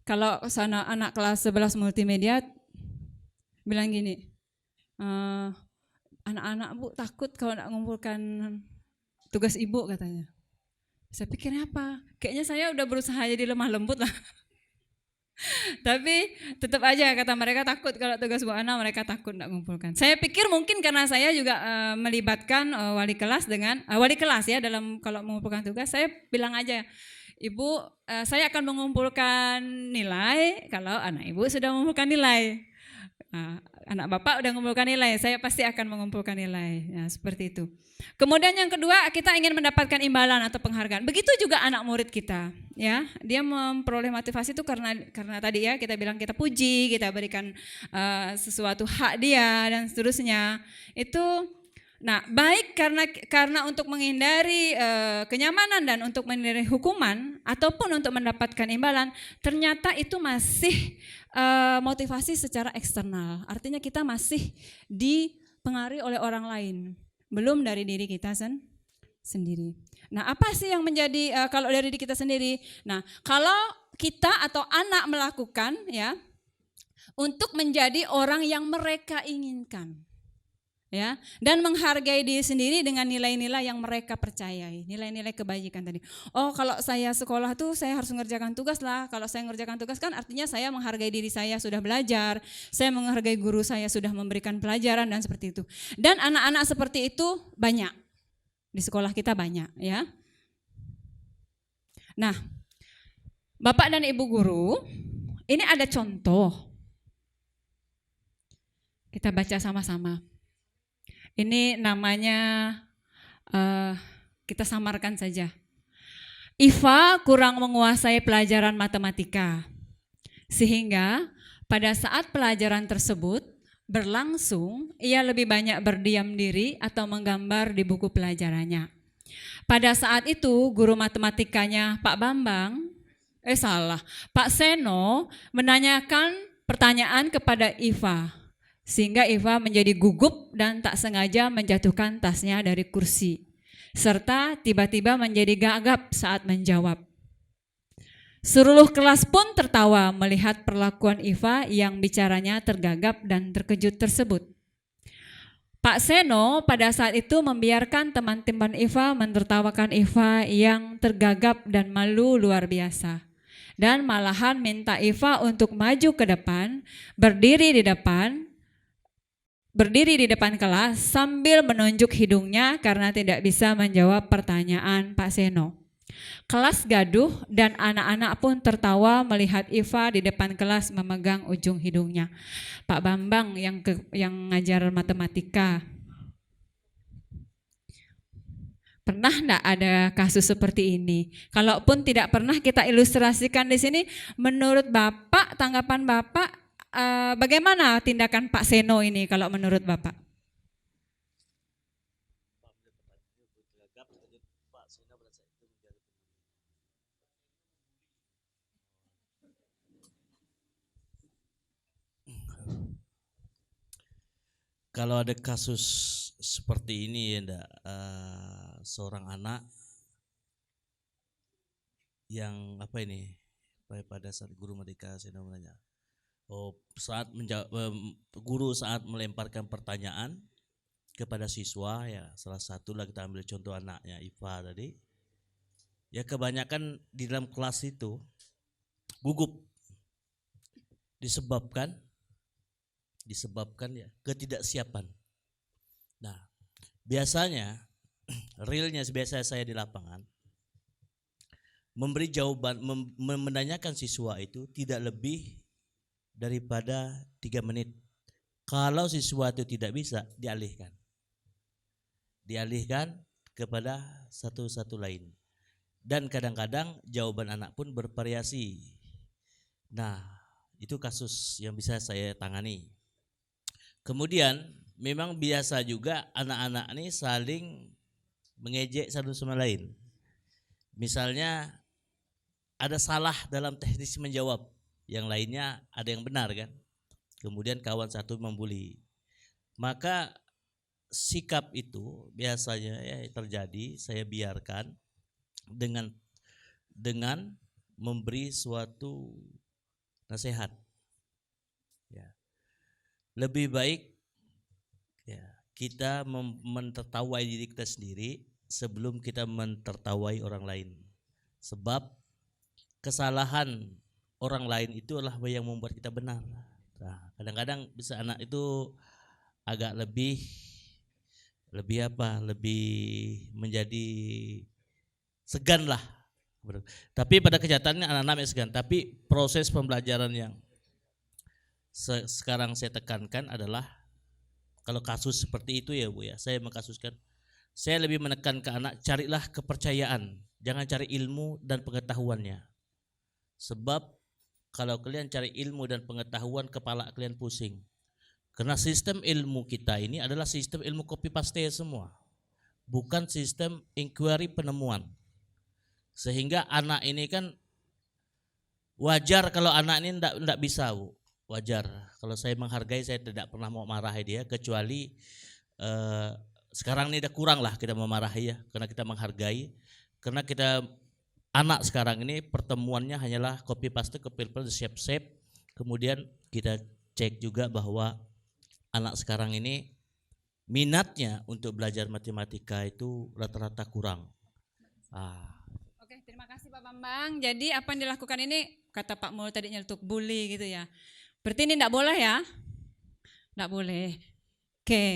Kalau sana anak kelas 11 multimedia bilang gini, anak-anak Bu takut kalau nak mengumpulkan tugas ibu katanya. Saya pikirnya apa? Kayaknya saya udah berusaha jadi lemah lembut lah. Tapi tetap aja kata mereka takut kalau tugas Bu Ana, mereka takut nak mengumpulkan. Saya pikir mungkin karena saya juga melibatkan wali kelas dengan wali kelas ya dalam kalau mengumpulkan tugas. Saya bilang aja, Ibu, saya akan mengumpulkan nilai kalau anak Ibu sudah mengumpulkan nilai. Nah, anak Bapak udah mengumpulkan nilai, saya pasti akan mengumpulkan nilai. Nah, seperti itu. Kemudian yang kedua, kita ingin mendapatkan imbalan atau penghargaan. Begitu juga anak murid kita, ya. Dia memperoleh motivasi itu karena tadi ya kita bilang kita puji, kita berikan sesuatu hak dia dan seterusnya. Itu nah, baik karena untuk menghindari kenyamanan dan untuk menghindari hukuman ataupun untuk mendapatkan imbalan, ternyata itu masih motivasi secara eksternal. Artinya kita masih dipengaruhi oleh orang lain, belum dari diri kita sendiri. Nah, apa sih yang menjadi kalau dari diri kita sendiri? Nah, kalau kita atau anak melakukan ya untuk menjadi orang yang mereka inginkan. Ya, dan menghargai diri sendiri dengan nilai-nilai yang mereka percayai, nilai-nilai kebajikan tadi. Oh, kalau saya sekolah tuh saya harus mengerjakan tugas lah. Kalau saya mengerjakan tugas kan artinya saya menghargai diri saya sudah belajar, saya menghargai guru saya sudah memberikan pelajaran dan seperti itu. Dan anak-anak seperti itu banyak di sekolah kita banyak ya. Nah, Bapak dan Ibu guru, ini ada contoh. Kita baca sama-sama. Ini namanya kita samarkan saja. Iva kurang menguasai pelajaran matematika. Sehingga pada saat pelajaran tersebut berlangsung, ia lebih banyak berdiam diri atau menggambar di buku pelajarannya. Pada saat itu guru matematikanya Pak Seno menanyakan pertanyaan kepada Iva. Sehingga Iva menjadi gugup dan tak sengaja menjatuhkan tasnya dari kursi. Serta tiba-tiba menjadi gagap saat menjawab. Seluruh kelas pun tertawa melihat perlakuan Iva yang bicaranya tergagap dan terkejut tersebut. Pak Seno pada saat itu membiarkan teman-teman Iva menertawakan Iva yang tergagap dan malu luar biasa. Dan malahan minta Iva untuk maju ke depan, berdiri di depan kelas sambil menunjuk hidungnya karena tidak bisa menjawab pertanyaan Pak Seno. Kelas gaduh dan anak-anak pun tertawa melihat Iva di depan kelas memegang ujung hidungnya. Pak Bambang yang ngajar matematika. Pernah enggak ada kasus seperti ini? Kalaupun tidak pernah kita ilustrasikan di sini, menurut Bapak, tanggapan Bapak, bagaimana tindakan Pak Seno ini kalau menurut Bapak? Kalau ada kasus seperti ini ya seorang anak yang apa ini? Pada saat guru Merdeka saya namanya. Guru saat melemparkan pertanyaan kepada siswa, ya salah satu lah kita ambil contoh anaknya Iva tadi. Ya kebanyakan di dalam kelas itu gugup disebabkan ya ketidaksiapan. Nah, biasanya realnya biasa saya di lapangan memberi jawaban, menanyakan siswa itu tidak lebih daripada 3 menit. Kalau siswa itu tidak bisa, dialihkan kepada satu lain. Dan kadang-kadang jawaban anak pun bervariasi. Nah, itu kasus yang bisa saya tangani. Kemudian memang biasa juga anak-anak ini saling mengejek satu sama lain. Misalnya ada salah dalam teknis menjawab, yang lainnya ada yang benar kan. Kemudian kawan satu membuli. Maka sikap itu biasanya ya terjadi, saya biarkan dengan memberi suatu nasihat. Ya. Lebih baik ya kita mentertawai diri kita sendiri sebelum kita mentertawai orang lain. Sebab kesalahan orang lain itu adalah yang membuat kita benar. Nah, kadang-kadang bisa anak itu agak lebih menjadi segan lah. Tapi pada kenyataannya anak-anak segan. Tapi proses pembelajaran yang sekarang saya tekankan adalah kalau kasus seperti itu ya Bu ya, saya mengkasuskan. Saya lebih menekan ke anak, carilah kepercayaan, jangan cari ilmu dan pengetahuannya. Sebab kalau kalian cari ilmu dan pengetahuan, kepala kalian pusing. Karena sistem ilmu kita ini adalah sistem ilmu copy paste semua, bukan sistem inquiry penemuan. Sehingga anak ini kan wajar kalau anak ini enggak bisa Bu, wajar. Kalau saya menghargai, saya tidak pernah mau marahi dia, kecuali sekarang ini udah kurang lah kita memarahi ya, karena kita menghargai, karena kita anak sekarang ini pertemuannya hanyalah copy paste ke paper shape, kemudian kita cek juga bahwa anak sekarang ini minatnya untuk belajar matematika itu rata-rata kurang. Oke, terima kasih Pak Bambang. Jadi apa yang dilakukan ini, kata Pak Mul tadi nyeletuk bully gitu ya. Berarti ini enggak boleh ya? Enggak boleh. Oke.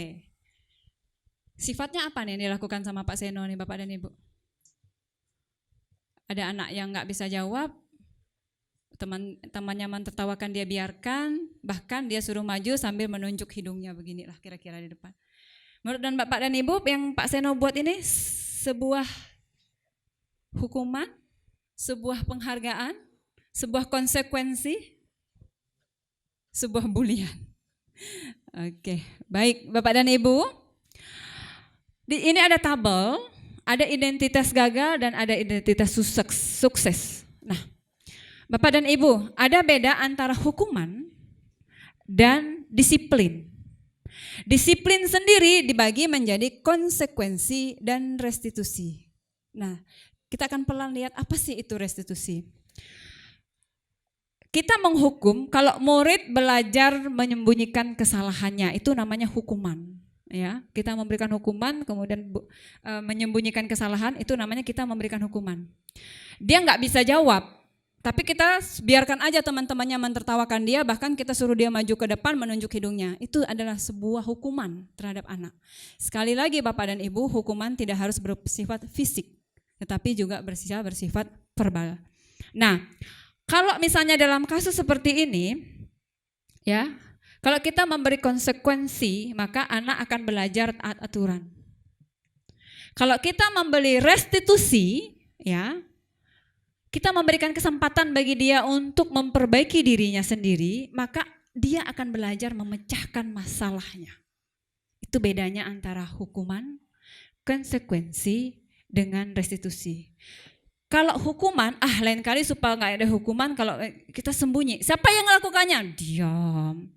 Sifatnya apa nih yang dilakukan sama Pak Seno nih Bapak dan Ibu? Ada anak yang enggak bisa jawab, teman-temannya mentertawakan dia biarkan, bahkan dia suruh maju sambil menunjuk hidungnya beginilah kira-kira di depan. Menurut dan Bapak dan Ibu yang Pak Seno buat ini sebuah hukuman, sebuah penghargaan, sebuah konsekuensi, sebuah bulian. Oke, baik Bapak dan Ibu. Ini ada tabel, ada identitas gagal dan ada identitas sukses. Nah, Bapak dan Ibu, ada beda antara hukuman dan disiplin. Disiplin sendiri dibagi menjadi konsekuensi dan restitusi. Nah, kita akan pelan lihat apa sih itu restitusi. Kita menghukum kalau murid belajar menyembunyikan kesalahannya, itu namanya hukuman. Ya, kita memberikan hukuman, kemudian menyembunyikan kesalahan, itu namanya kita memberikan hukuman. Dia nggak bisa jawab, tapi kita biarkan aja teman-temannya mentertawakan dia, bahkan kita suruh dia maju ke depan menunjuk hidungnya. Itu adalah sebuah hukuman terhadap anak. Sekali lagi Bapak dan Ibu, hukuman tidak harus bersifat fisik, tetapi juga bersifat verbal. Nah, kalau misalnya dalam kasus seperti ini, ya, kalau kita memberi konsekuensi, maka anak akan belajar taat aturan. Kalau kita memberi restitusi, ya, kita memberikan kesempatan bagi dia untuk memperbaiki dirinya sendiri, maka dia akan belajar memecahkan masalahnya. Itu bedanya antara hukuman, konsekuensi, dengan restitusi. Kalau hukuman, lain kali supaya nggak ada hukuman, kalau kita sembunyi. Siapa yang melakukannya? Diam.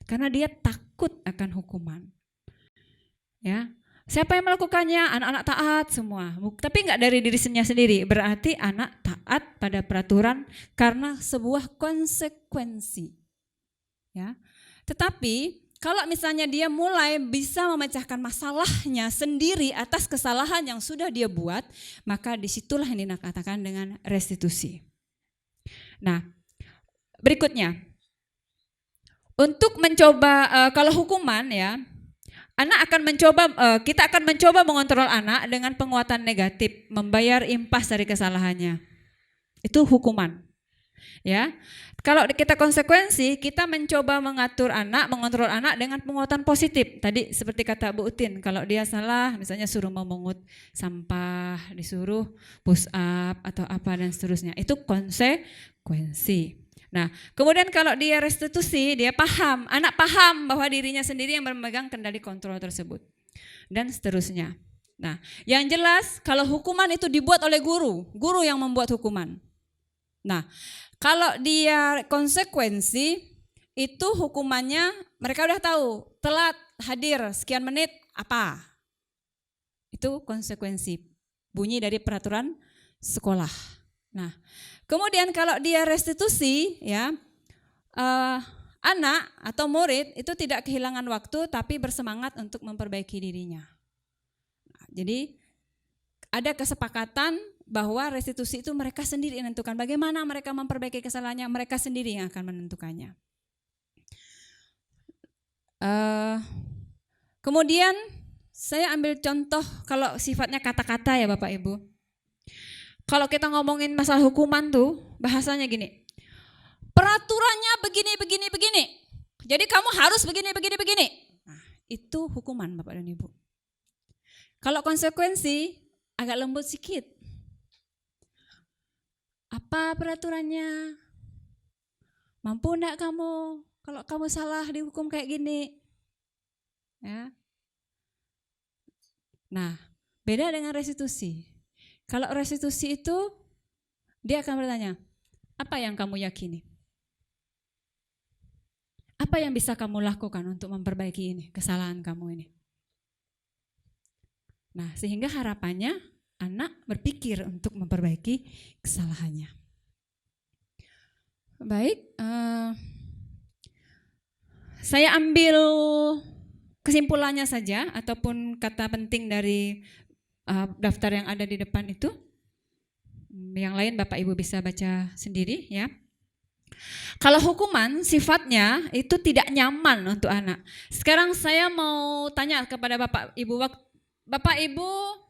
Karena dia takut akan hukuman. Ya. Siapa yang melakukannya? Anak-anak taat semua. Tapi enggak dari dirinya sendiri. Berarti anak taat pada peraturan karena sebuah konsekuensi. Ya. Tetapi kalau misalnya dia mulai bisa memecahkan masalahnya sendiri atas kesalahan yang sudah dia buat, maka disitulah yang dikatakan dengan restitusi. Nah, berikutnya, untuk mencoba kalau hukuman ya, kita akan mencoba mengontrol anak dengan penguatan negatif, membayar impas dari kesalahannya. Itu hukuman. Ya. Kalau kita konsekuensi, kita mencoba mengontrol anak dengan penguatan positif. Tadi seperti kata Bu Utin, kalau dia salah misalnya suruh memungut sampah, disuruh push up atau apa dan seterusnya. Itu konsekuensi. Nah, kemudian kalau dia restitusi, anak paham bahwa dirinya sendiri yang memegang kendali kontrol tersebut. Dan seterusnya. Nah, yang jelas kalau hukuman itu dibuat oleh guru yang membuat hukuman. Nah, kalau dia konsekuensi, itu hukumannya mereka udah tahu, telat hadir sekian menit apa. Itu konsekuensi, bunyi dari peraturan sekolah. Nah, kemudian kalau dia restitusi, ya anak atau murid itu tidak kehilangan waktu tapi bersemangat untuk memperbaiki dirinya. Nah, jadi ada kesepakatan bahwa restitusi itu mereka sendiri yang menentukan bagaimana mereka memperbaiki kesalahannya, mereka sendiri yang akan menentukannya. Kemudian saya ambil contoh kalau sifatnya kata-kata ya Bapak Ibu. Kalau kita ngomongin masalah hukuman tuh bahasanya gini, peraturannya begini. Jadi kamu harus begini. Nah, itu hukuman Bapak dan Ibu. Kalau konsekuensi agak lembut sedikit. Apa peraturannya? Mampu enggak kamu? Kalau kamu salah dihukum kayak gini. Ya. Nah, beda dengan restitusi. Kalau restitusi itu dia akan bertanya, apa yang kamu yakini? Apa yang bisa kamu lakukan untuk memperbaiki ini, kesalahan kamu ini? Nah, sehingga harapannya anak berpikir untuk memperbaiki kesalahannya. Baik, saya ambil kesimpulannya saja ataupun kata penting dari daftar yang ada di depan itu. Yang lain Bapak Ibu bisa baca sendiri ya. Kalau hukuman sifatnya itu tidak nyaman untuk anak. Sekarang saya mau tanya kepada Bapak Ibu,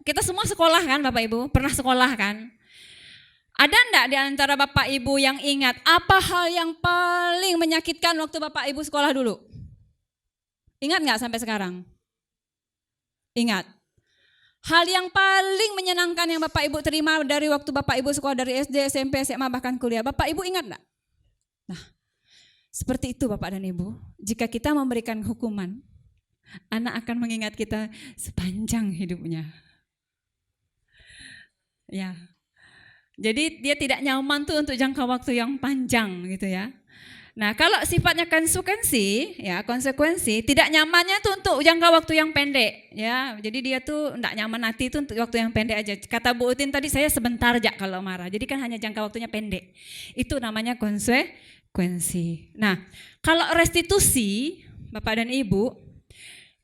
kita semua sekolah kan Bapak Ibu? Pernah sekolah kan? Ada enggak di antara Bapak Ibu yang ingat apa hal yang paling menyakitkan waktu Bapak Ibu sekolah dulu? Ingat enggak sampai sekarang? Ingat. Hal yang paling menyenangkan yang Bapak Ibu terima dari waktu Bapak Ibu sekolah dari SD, SMP, SMA bahkan kuliah. Bapak Ibu ingat enggak? Nah, seperti itu Bapak dan Ibu. Jika kita memberikan hukuman, anak akan mengingat kita sepanjang hidupnya. Ya. Jadi dia tidak nyaman tuh untuk jangka waktu yang panjang gitu ya. Nah, kalau sifatnya konsekuensi, tidak nyamannya tuh untuk jangka waktu yang pendek ya. Jadi dia tuh enggak nyaman hati itu untuk waktu yang pendek aja. Kata Bu Utin tadi, saya sebentar aja kalau marah. Jadi kan hanya jangka waktunya pendek. Itu namanya konsekuensi. Nah, kalau restitusi Bapak dan Ibu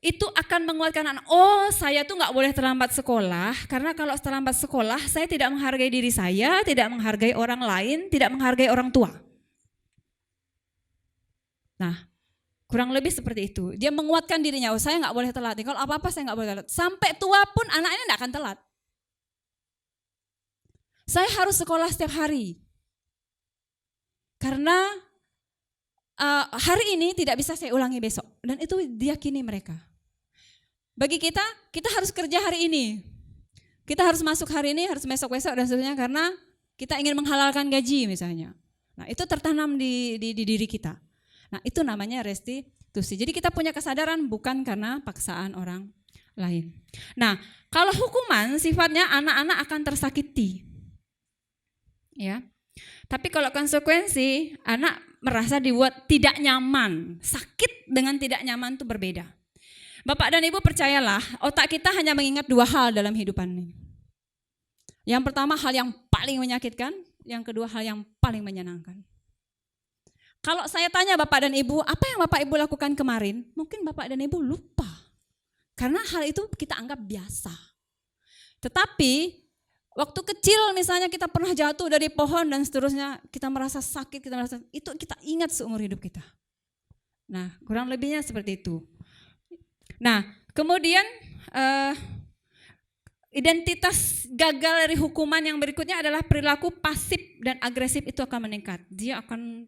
itu akan menguatkan anak. Oh, saya tuh nggak boleh terlambat sekolah karena kalau terlambat sekolah saya tidak menghargai diri saya, tidak menghargai orang lain, tidak menghargai orang tua. Nah, kurang lebih seperti itu. Dia menguatkan dirinya. Oh, saya nggak boleh telat. Kalau apa-apa saya nggak boleh telat. Sampai tua pun anaknya nggak akan telat. Saya harus sekolah setiap hari karena hari ini tidak bisa saya ulangi besok. Dan itu diyakini mereka. Bagi kita harus kerja hari ini. Kita harus masuk hari ini, harus besok-besok dan seterusnya karena kita ingin menghalalkan gaji misalnya. Nah, itu tertanam di diri kita. Nah, itu namanya restitusi. Jadi kita punya kesadaran bukan karena paksaan orang lain. Nah, kalau hukuman sifatnya anak-anak akan tersakiti. Ya. Tapi kalau konsekuensi, anak merasa dibuat tidak nyaman. Sakit dengan tidak nyaman itu berbeda. Bapak dan Ibu percayalah, otak kita hanya mengingat dua hal dalam hidupan ini. Yang pertama hal yang paling menyakitkan, yang kedua hal yang paling menyenangkan. Kalau saya tanya Bapak dan Ibu, apa yang Bapak Ibu lakukan kemarin? Mungkin Bapak dan Ibu lupa. Karena hal itu kita anggap biasa. Tetapi waktu kecil misalnya kita pernah jatuh dari pohon dan seterusnya, kita merasa sakit, itu kita ingat seumur hidup kita. Nah, kurang lebihnya seperti itu. Nah, kemudian identitas gagal dari hukuman yang berikutnya adalah perilaku pasif dan agresif itu akan meningkat. Dia akan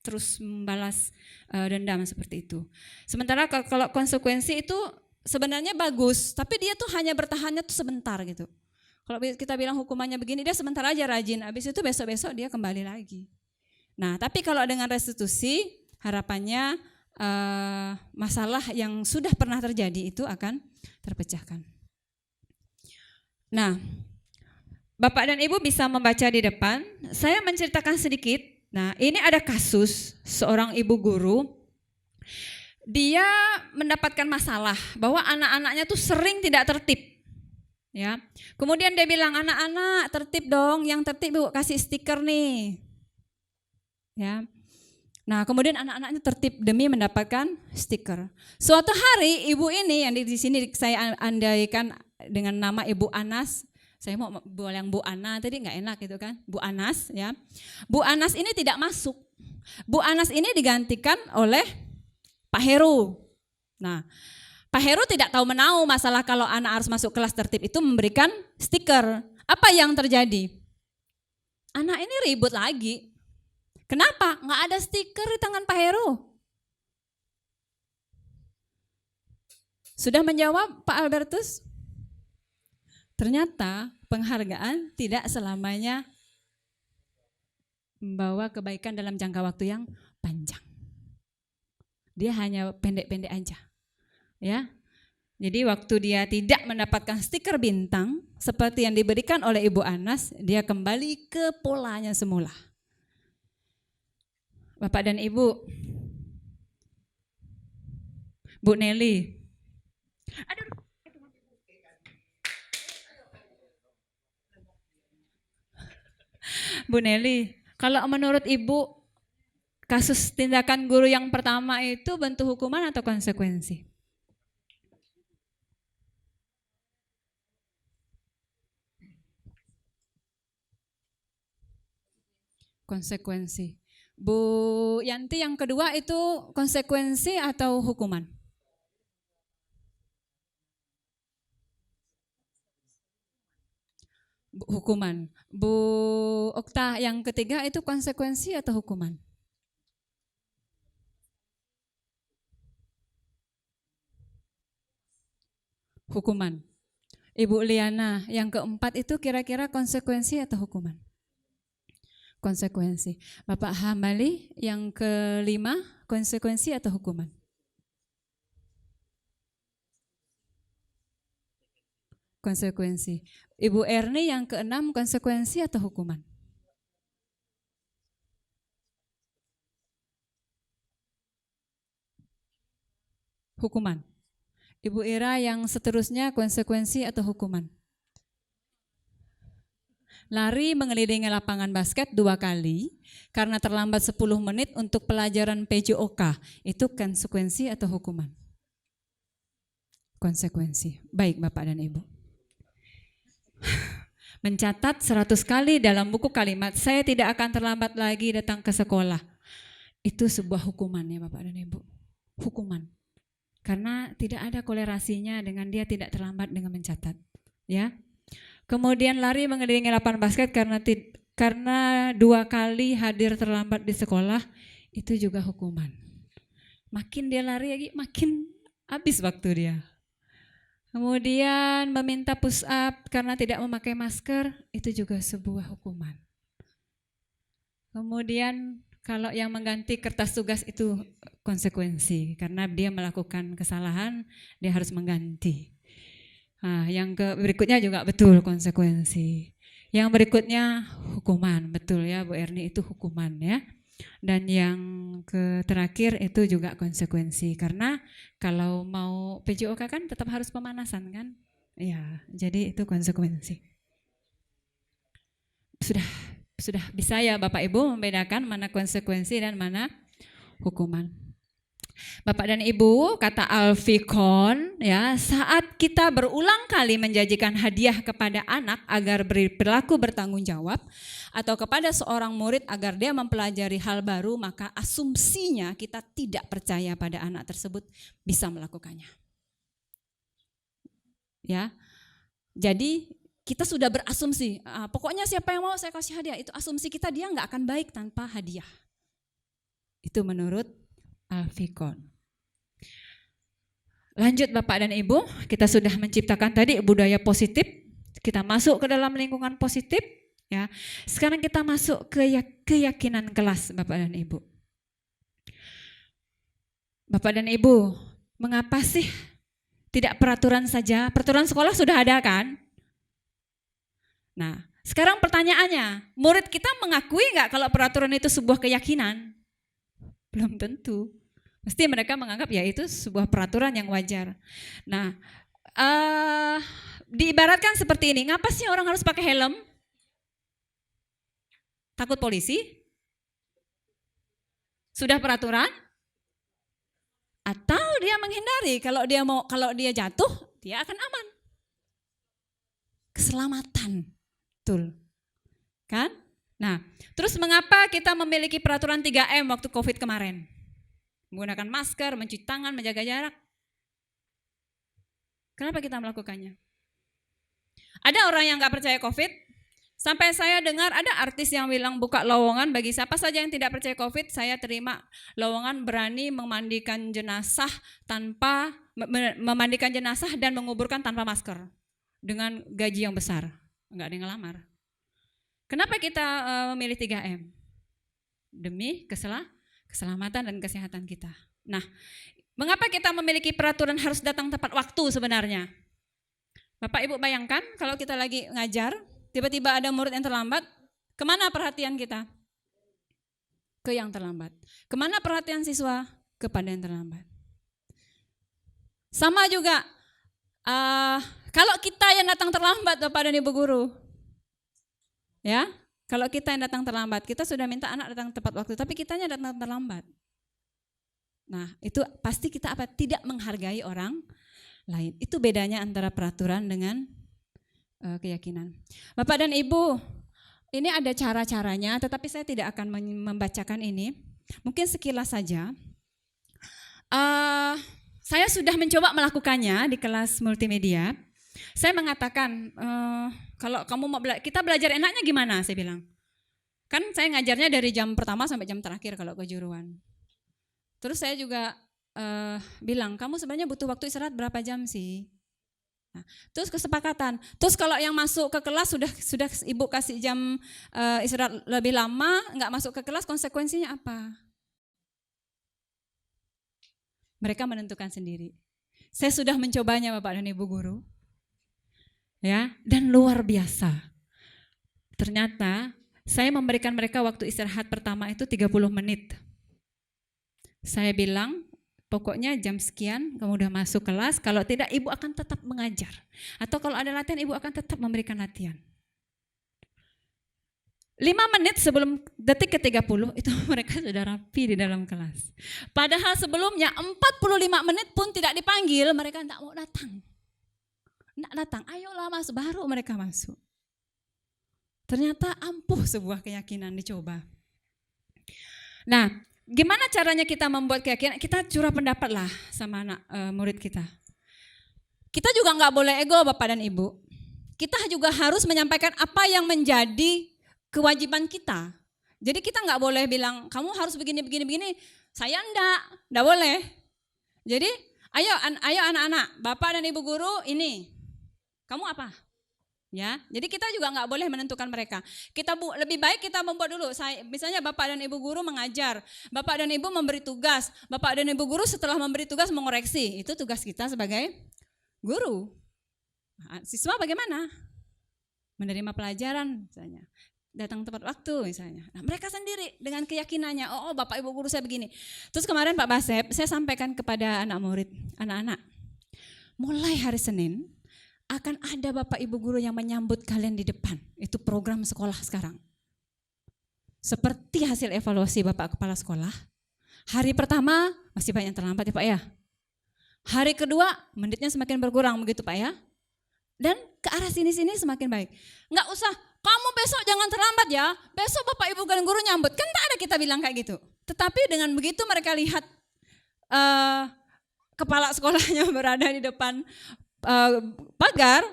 terus membalas dendam seperti itu. Sementara kalau konsekuensi itu sebenarnya bagus, tapi dia tuh hanya bertahannya tuh sebentar gitu. Kalau kita bilang hukumannya begini, dia sebentar aja rajin, habis itu besok-besok dia kembali lagi. Nah, tapi kalau dengan restitusi, harapannya masalah yang sudah pernah terjadi itu akan terpecahkan. Nah, Bapak dan Ibu bisa membaca di depan, saya menceritakan sedikit. Nah, ini ada kasus seorang ibu guru, dia mendapatkan masalah bahwa anak-anaknya tuh sering tidak tertib. Ya, kemudian dia bilang, anak-anak tertib dong, yang tertib Bu kasih stiker nih. Ya, nah kemudian anak-anaknya tertib demi mendapatkan stiker. Suatu hari ibu ini yang di sini saya andaikan dengan nama Ibu Anas. Saya mau bilang Bu Ana, tadi nggak enak gitu kan, Bu Anas ya. Bu Anas ini tidak masuk. Bu Anas ini digantikan oleh Pak Heru. Nah, Pak Heru tidak tahu menahu masalah kalau anak harus masuk kelas tertib itu memberikan stiker. Apa yang terjadi? Anak ini ribut lagi. Kenapa? Nggak ada stiker di tangan Pak Heru. Sudah menjawab Pak Albertus? Ternyata penghargaan tidak selamanya membawa kebaikan dalam jangka waktu yang panjang. Dia hanya pendek-pendek aja. Ya. Jadi waktu dia tidak mendapatkan stiker bintang seperti yang diberikan oleh Ibu Anas, dia kembali ke polanya semula. Bapak dan Ibu, Bu Nelly. Bu Nelly, kalau menurut Ibu kasus tindakan guru yang pertama itu bentuk hukuman atau konsekuensi? Konsekuensi. Bu Yanti yang kedua itu konsekuensi atau hukuman? Hukuman. Bu Okta yang ketiga itu konsekuensi atau hukuman? Hukuman. Ibu Liana yang keempat itu kira-kira konsekuensi atau hukuman? Konsekuensi. Bapak Hambali yang kelima konsekuensi atau hukuman? Konsekuensi. Ibu Erni yang keenam konsekuensi atau hukuman? Hukuman. Ibu Ira yang seterusnya konsekuensi atau hukuman? Lari mengelilingi lapangan basket 2 kali karena terlambat 10 menit untuk pelajaran PJOK. Itu konsekuensi atau hukuman? Konsekuensi. Baik Bapak dan Ibu. Mencatat 100 kali dalam buku kalimat, saya tidak akan terlambat lagi datang ke sekolah. Itu sebuah hukuman ya Bapak dan Ibu. Hukuman. Karena tidak ada kolerasinya dengan dia tidak terlambat dengan mencatat. Ya. Kemudian lari mengelilingi lapangan basket karena 2 kali hadir terlambat di sekolah, itu juga hukuman. Makin dia lari lagi, makin habis waktu dia. Kemudian meminta push up karena tidak memakai masker, itu juga sebuah hukuman. Kemudian kalau yang mengganti kertas tugas itu konsekuensi, karena dia melakukan kesalahan, dia harus mengganti. Nah, yang berikutnya juga betul konsekuensi. Yang berikutnya hukuman, betul ya Bu Erni, itu hukuman ya. Dan yang terakhir itu juga konsekuensi, karena kalau mau PJOK kan tetap harus pemanasan kan? Ya, jadi itu konsekuensi. Sudah bisa ya Bapak Ibu membedakan mana konsekuensi dan mana hukuman. Bapak dan Ibu, kata Alfikon, ya, saat kita berulang kali menjanjikan hadiah kepada anak agar berlaku bertanggung jawab, atau kepada seorang murid agar dia mempelajari hal baru, maka asumsinya kita tidak percaya pada anak tersebut bisa melakukannya. Ya, jadi kita sudah berasumsi, pokoknya siapa yang mau saya kasih hadiah, itu asumsi kita dia nggak akan baik tanpa hadiah. Itu menurut Alfikon. Lanjut Bapak dan Ibu, kita sudah menciptakan tadi budaya positif, kita masuk ke dalam lingkungan positif, ya. Sekarang kita masuk ke keyakinan kelas Bapak dan Ibu. Bapak dan Ibu, mengapa sih tidak peraturan saja? Peraturan sekolah sudah ada kan? Nah, sekarang pertanyaannya, murid kita mengakui nggak kalau peraturan itu sebuah keyakinan? Belum tentu. Mesti mereka menganggap ya itu sebuah peraturan yang wajar. Nah, diibaratkan seperti ini, ngapa sih orang harus pakai helm? Takut polisi? Sudah peraturan? Atau dia menghindari kalau dia jatuh, dia akan aman. Keselamatan. Betul. Kan? Nah, terus mengapa kita memiliki peraturan 3M waktu Covid kemarin? Menggunakan masker, mencuci tangan, menjaga jarak. Kenapa kita melakukannya? Ada orang yang nggak percaya Covid, sampai saya dengar ada artis yang bilang buka lowongan bagi siapa saja yang tidak percaya Covid, saya terima lowongan berani memandikan jenazah dan menguburkan tanpa masker dengan gaji yang besar, nggak ada yang ngelamar. Kenapa kita memilih 3M? Demi keselamatan dan kesehatan kita. Nah, mengapa kita memiliki peraturan harus datang tepat waktu sebenarnya? Bapak Ibu bayangkan kalau kita lagi ngajar, tiba-tiba ada murid yang terlambat, kemana perhatian kita? Ke yang terlambat. Kemana perhatian siswa? Kepada yang terlambat. Sama juga, kalau kita yang datang terlambat Bapak dan Ibu guru, ya, kalau kita yang datang terlambat, kita sudah minta anak datang tepat waktu, tapi kitanya datang terlambat. Nah, itu pasti kita tidak menghargai orang lain. Itu bedanya antara peraturan dengan keyakinan. Bapak dan Ibu, ini ada cara-caranya, tetapi saya tidak akan membacakan ini. Mungkin sekilas saja. Saya sudah mencoba melakukannya di kelas multimedia. Saya mengatakan, kalau kamu mau kita belajar enaknya gimana? Saya bilang. Kan saya ngajarnya dari jam pertama sampai jam terakhir kalau kejuruan. Terus saya juga bilang, kamu sebenarnya butuh waktu istirahat berapa jam sih? Nah, terus kesepakatan. Terus kalau yang masuk ke kelas sudah ibu kasih jam istirahat lebih lama, nggak masuk ke kelas, konsekuensinya apa? Mereka menentukan sendiri. Saya sudah mencobanya Bapak dan Ibu guru. Ya, dan luar biasa. Ternyata saya memberikan mereka waktu istirahat pertama itu 30 menit. Saya bilang, pokoknya jam sekian kamu udah masuk kelas, kalau tidak ibu akan tetap mengajar. Atau kalau ada latihan ibu akan tetap memberikan latihan. 5 menit sebelum detik ke-30 itu mereka sudah rapi di dalam kelas. Padahal sebelumnya 45 menit pun tidak dipanggil, mereka tidak mau datang. Tidak datang, ayolah masuk, baru mereka masuk. Ternyata ampuh sebuah keyakinan dicoba. Nah, gimana caranya kita membuat keyakinan? Kita curah pendapat lah sama anak murid kita. Kita juga nggak boleh ego Bapak dan Ibu. Kita juga harus menyampaikan apa yang menjadi kewajiban kita. Jadi kita nggak boleh bilang kamu harus begini. Saya enggak boleh. Jadi ayo anak-anak, Bapak dan Ibu guru ini, kamu apa? Ya, jadi kita juga nggak boleh menentukan mereka. Lebih baik kita membuat dulu. Misalnya Bapak dan Ibu guru mengajar, Bapak dan Ibu memberi tugas, Bapak dan Ibu guru setelah memberi tugas mengoreksi. Itu tugas kita sebagai guru. Nah, siswa bagaimana? Menerima pelajaran misalnya. datang tepat waktu misalnya. Nah, mereka sendiri dengan keyakinannya, oh Bapak Ibu guru saya begini. Terus kemarin Pak Basep, saya sampaikan kepada anak murid, anak-anak, mulai hari Senin akan ada Bapak Ibu guru yang menyambut kalian di depan. Itu program sekolah sekarang. Seperti hasil evaluasi Bapak Kepala Sekolah, hari pertama masih banyak terlambat ya Pak ya. Hari kedua menitnya semakin berkurang begitu Pak ya. Dan ke arah sini-sini semakin baik. Enggak usah, kamu besok jangan terlambat ya, besok Bapak Ibu dan guru nyambut. Kan tak ada kita bilang kayak gitu. Tetapi dengan begitu mereka lihat kepala sekolahnya berada di depan pagar,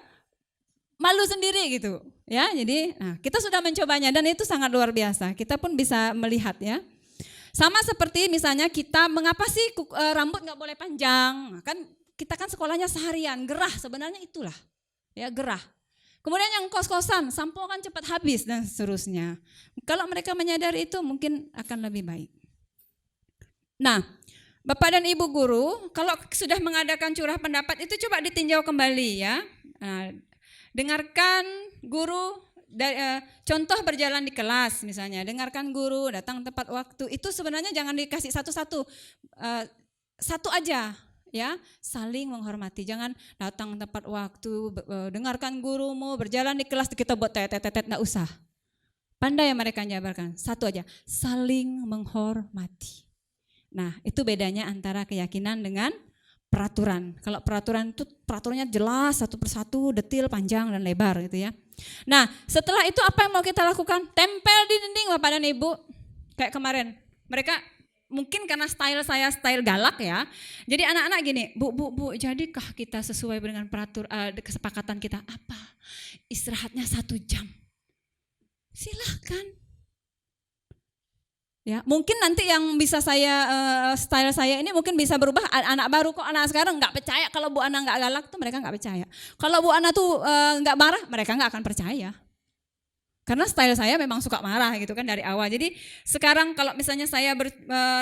malu sendiri gitu. Ya, jadi kita sudah mencobanya dan itu sangat luar biasa. Kita pun bisa melihat ya. Sama seperti misalnya kita, mengapa sih rambut nggak boleh panjang? Nah, kan kita kan sekolahnya seharian, gerah sebenarnya itulah. Ya, gerah. Kemudian yang kos-kosan, sampo kan cepat habis dan seterusnya. Kalau mereka menyadari itu mungkin akan lebih baik. Nah, Bapak dan Ibu guru, kalau sudah mengadakan curah pendapat itu coba ditinjau kembali ya. Nah, dengarkan guru, contoh berjalan di kelas misalnya, dengarkan guru, datang tepat waktu. Itu sebenarnya jangan dikasih satu-satu, satu aja. Ya, saling menghormati, jangan datang tepat waktu, dengarkan gurumu, berjalan di kelas kita buat tetet, enggak usah. Pandai yang mereka jabarkan, satu aja, saling menghormati. Nah, itu bedanya antara keyakinan dengan peraturan. Kalau peraturan itu peraturannya jelas satu persatu, detil, panjang dan lebar gitu ya. Nah, setelah itu apa yang mau kita lakukan? Tempel di dinding Bapak dan Ibu. Kayak kemarin, mereka mungkin karena style saya style galak ya. Jadi anak-anak gini, Bu, jadikah kita sesuai dengan kesepakatan kita? Apa? Istirahatnya 1 jam. Silahkan. Ya, mungkin nanti yang bisa style saya ini mungkin bisa berubah. Anak baru kok, anak sekarang nggak percaya kalau Bu Ana nggak galak tuh mereka nggak percaya. Kalau Bu Ana tuh nggak marah, mereka nggak akan percaya. Karena style saya memang suka marah gitu kan dari awal. Jadi sekarang kalau misalnya saya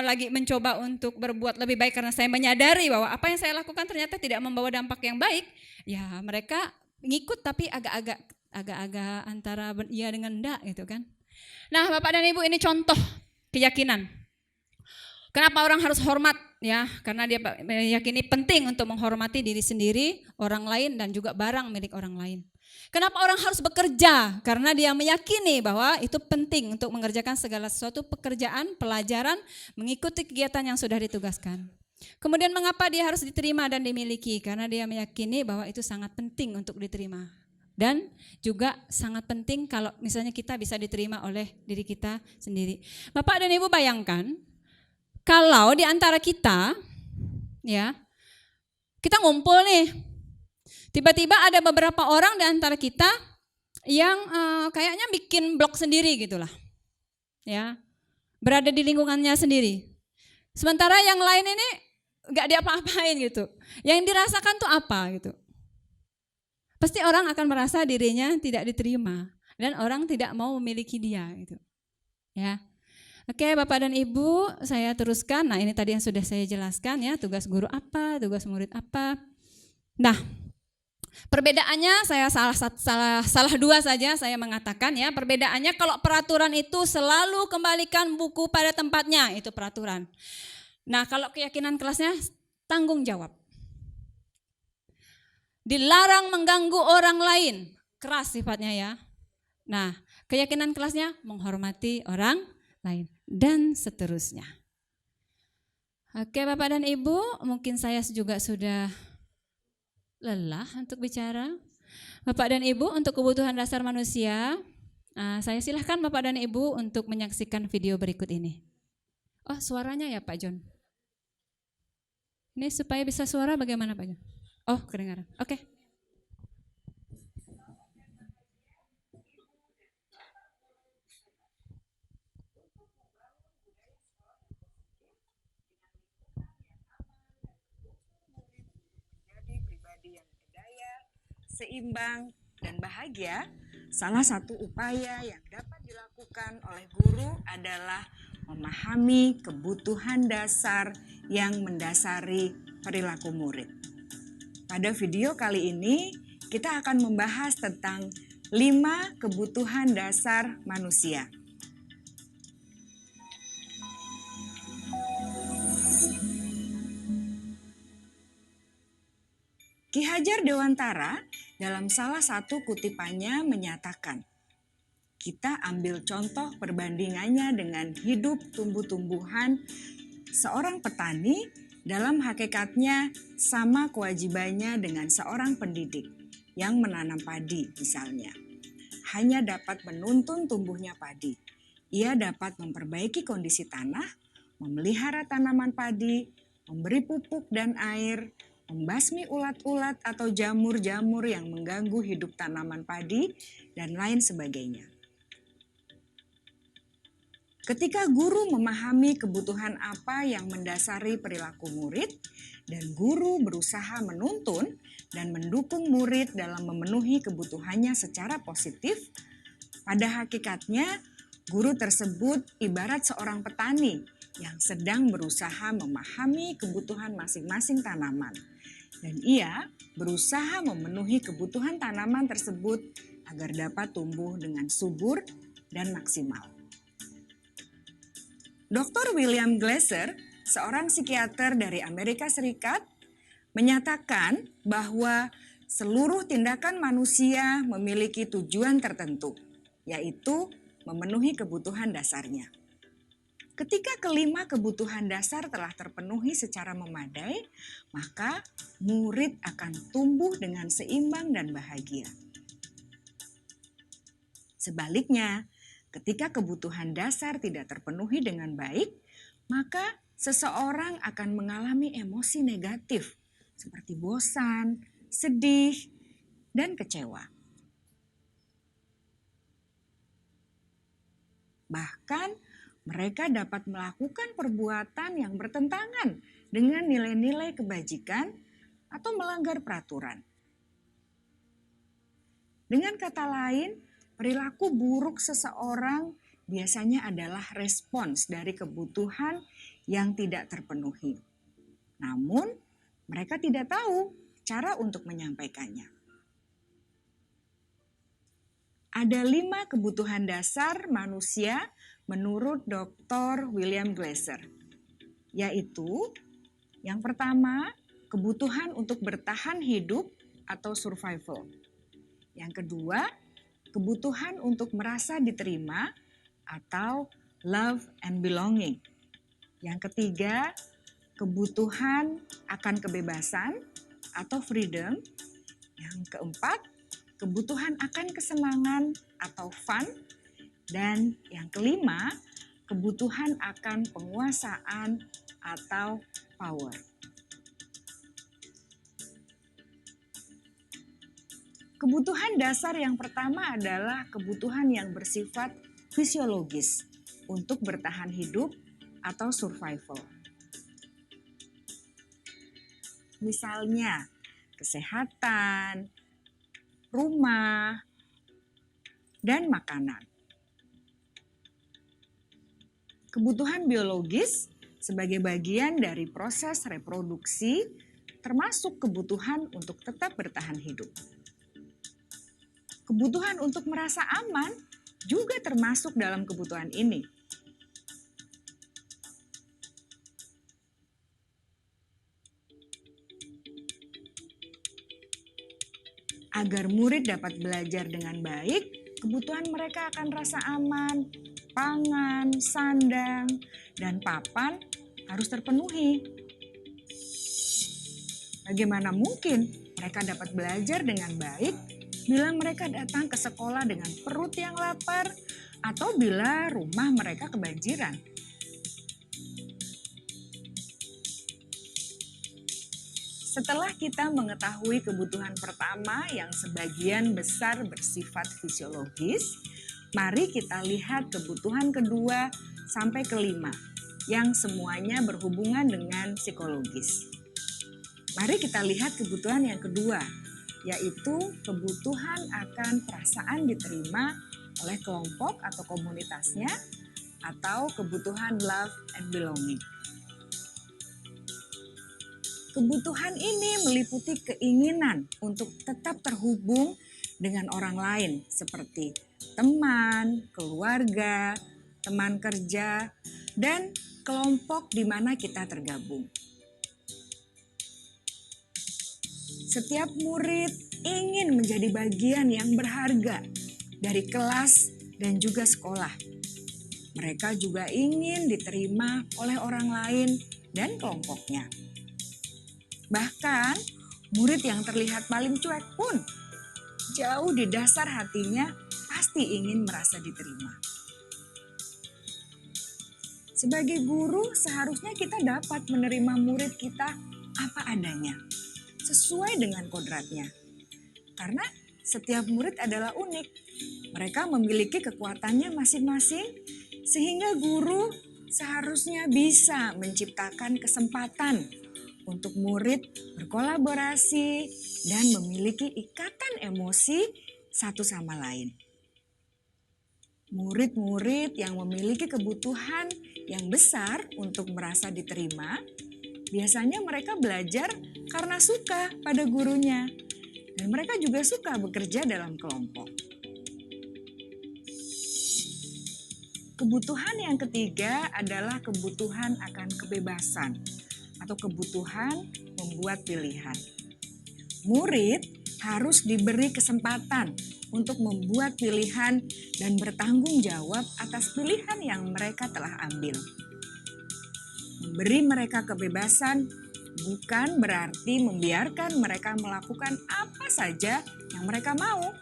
lagi mencoba untuk berbuat lebih baik karena saya menyadari bahwa apa yang saya lakukan ternyata tidak membawa dampak yang baik, ya mereka ngikut tapi agak-agak antara iya dengan enggak gitu kan. Nah, Bapak dan Ibu, ini contoh keyakinan. Kenapa orang harus hormat ya? Karena dia meyakini penting untuk menghormati diri sendiri, orang lain dan juga barang milik orang lain. Kenapa orang harus bekerja? Karena dia meyakini bahwa itu penting untuk mengerjakan segala sesuatu pekerjaan, pelajaran, mengikuti kegiatan yang sudah ditugaskan. Kemudian mengapa dia harus diterima dan dimiliki? Karena dia meyakini bahwa itu sangat penting untuk diterima. Dan juga sangat penting kalau misalnya kita bisa diterima oleh diri kita sendiri. Bapak dan Ibu bayangkan, kalau di antara kita, ya, kita ngumpul nih, tiba-tiba ada beberapa orang di antara kita yang kayaknya bikin blog sendiri gitulah, ya, berada di lingkungannya sendiri. Sementara yang lain ini nggak diapa-apain gitu. Yang dirasakan tuh apa gitu? Pasti orang akan merasa dirinya tidak diterima dan orang tidak mau memiliki dia gitu, ya. Oke Bapak dan Ibu, saya teruskan. Nah ini tadi yang sudah saya jelaskan ya, tugas guru apa, tugas murid apa. Nah perbedaannya saya salah 2 saja saya mengatakan ya. Perbedaannya kalau peraturan itu selalu kembalikan buku pada tempatnya, itu peraturan. Nah kalau keyakinan kelasnya tanggung jawab. Dilarang mengganggu orang lain, keras sifatnya ya. Nah keyakinan kelasnya menghormati orang lain. Dan seterusnya. Oke Bapak dan Ibu, mungkin saya juga sudah lelah untuk bicara. Bapak dan Ibu, untuk kebutuhan dasar manusia, saya silahkan Bapak dan Ibu untuk menyaksikan video berikut ini. Oh suaranya ya Pak John. Ini supaya bisa suara bagaimana Pak John? Oh kedengaran, oke. Seimbang dan bahagia, salah satu upaya yang dapat dilakukan oleh guru adalah memahami kebutuhan dasar yang mendasari perilaku murid. Pada video kali ini, kita akan membahas tentang 5 kebutuhan dasar manusia. Ki Hajar Dewantara dalam salah satu kutipannya menyatakan, kita ambil contoh perbandingannya dengan hidup tumbuh-tumbuhan. Seorang petani dalam hakikatnya sama kewajibannya dengan seorang pendidik yang menanam padi misalnya. Hanya dapat menuntun tumbuhnya padi. Ia dapat memperbaiki kondisi tanah, memelihara tanaman padi, memberi pupuk dan air, membasmi ulat-ulat atau jamur-jamur yang mengganggu hidup tanaman padi, dan lain sebagainya. Ketika guru memahami kebutuhan apa yang mendasari perilaku murid, dan guru berusaha menuntun dan mendukung murid dalam memenuhi kebutuhannya secara positif, pada hakikatnya guru tersebut ibarat seorang petani yang sedang berusaha memahami kebutuhan masing-masing tanaman. Dan ia berusaha memenuhi kebutuhan tanaman tersebut agar dapat tumbuh dengan subur dan maksimal. Dr. William Glasser, seorang psikiater dari Amerika Serikat, menyatakan bahwa seluruh tindakan manusia memiliki tujuan tertentu, yaitu memenuhi kebutuhan dasarnya. Ketika kelima kebutuhan dasar telah terpenuhi secara memadai, maka murid akan tumbuh dengan seimbang dan bahagia. Sebaliknya, ketika kebutuhan dasar tidak terpenuhi dengan baik, maka seseorang akan mengalami emosi negatif seperti bosan, sedih, dan kecewa. Bahkan mereka dapat melakukan perbuatan yang bertentangan dengan nilai-nilai kebajikan atau melanggar peraturan. Dengan kata lain, perilaku buruk seseorang biasanya adalah respons dari kebutuhan yang tidak terpenuhi. Namun, mereka tidak tahu cara untuk menyampaikannya. Ada 5 kebutuhan dasar manusia menurut Dr. William Glasser, yaitu yang pertama, kebutuhan untuk bertahan hidup atau survival. Yang kedua, kebutuhan untuk merasa diterima atau love and belonging. Yang ketiga, kebutuhan akan kebebasan atau freedom. Yang keempat, kebutuhan akan kesenangan atau fun. Dan yang kelima, kebutuhan akan penguasaan atau power. Kebutuhan dasar yang pertama adalah kebutuhan yang bersifat fisiologis untuk bertahan hidup atau survival. Misalnya, kesehatan, rumah, dan makanan. Kebutuhan biologis sebagai bagian dari proses reproduksi termasuk kebutuhan untuk tetap bertahan hidup. Kebutuhan untuk merasa aman juga termasuk dalam kebutuhan ini. Agar murid dapat belajar dengan baik, kebutuhan mereka akan rasa aman, pangan, sandang, dan papan harus terpenuhi. Bagaimana mungkin mereka dapat belajar dengan baik bila mereka datang ke sekolah dengan perut yang lapar atau bila rumah mereka kebanjiran? Setelah kita mengetahui kebutuhan pertama yang sebagian besar bersifat fisiologis, mari kita lihat kebutuhan kedua sampai kelima yang semuanya berhubungan dengan psikologis. Mari kita lihat kebutuhan yang kedua, yaitu kebutuhan akan perasaan diterima oleh kelompok atau komunitasnya atau kebutuhan love and belonging. Kebutuhan ini meliputi keinginan untuk tetap terhubung dengan orang lain seperti teman, keluarga, teman kerja, dan kelompok di mana kita tergabung. Setiap murid ingin menjadi bagian yang berharga dari kelas dan juga sekolah. Mereka juga ingin diterima oleh orang lain dan kelompoknya. Bahkan murid yang terlihat paling cuek pun jauh di dasar hatinya pasti ingin merasa diterima. Sebagai guru seharusnya kita dapat menerima murid kita apa adanya, sesuai dengan kodratnya. Karena setiap murid adalah unik. Mereka memiliki kekuatannya masing-masing sehingga guru seharusnya bisa menciptakan kesempatan untuk murid berkolaborasi dan memiliki ikatan emosi satu sama lain. Murid-murid yang memiliki kebutuhan yang besar untuk merasa diterima, biasanya mereka belajar karena suka pada gurunya, dan mereka juga suka bekerja dalam kelompok. Kebutuhan yang ketiga adalah kebutuhan akan kebebasan atau kebutuhan membuat pilihan. Murid harus diberi kesempatan untuk membuat pilihan dan bertanggung jawab atas pilihan yang mereka telah ambil. Memberi mereka kebebasan bukan berarti membiarkan mereka melakukan apa saja yang mereka mau,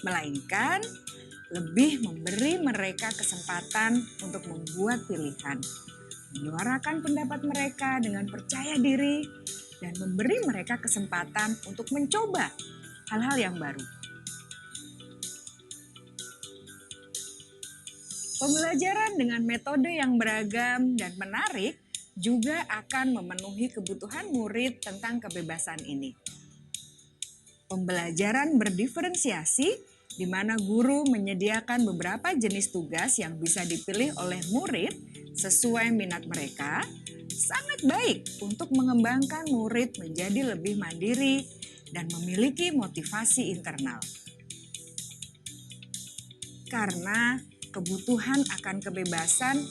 melainkan lebih memberi mereka kesempatan untuk membuat pilihan, menyuarakan pendapat mereka dengan percaya diri, dan memberi mereka kesempatan untuk mencoba hal-hal yang baru. Pembelajaran dengan metode yang beragam dan menarik juga akan memenuhi kebutuhan murid tentang kebebasan ini. Pembelajaran berdiferensiasi di mana guru menyediakan beberapa jenis tugas yang bisa dipilih oleh murid sesuai minat mereka, sangat baik untuk mengembangkan murid menjadi lebih mandiri dan memiliki motivasi internal. Karena kebutuhan akan kebebasan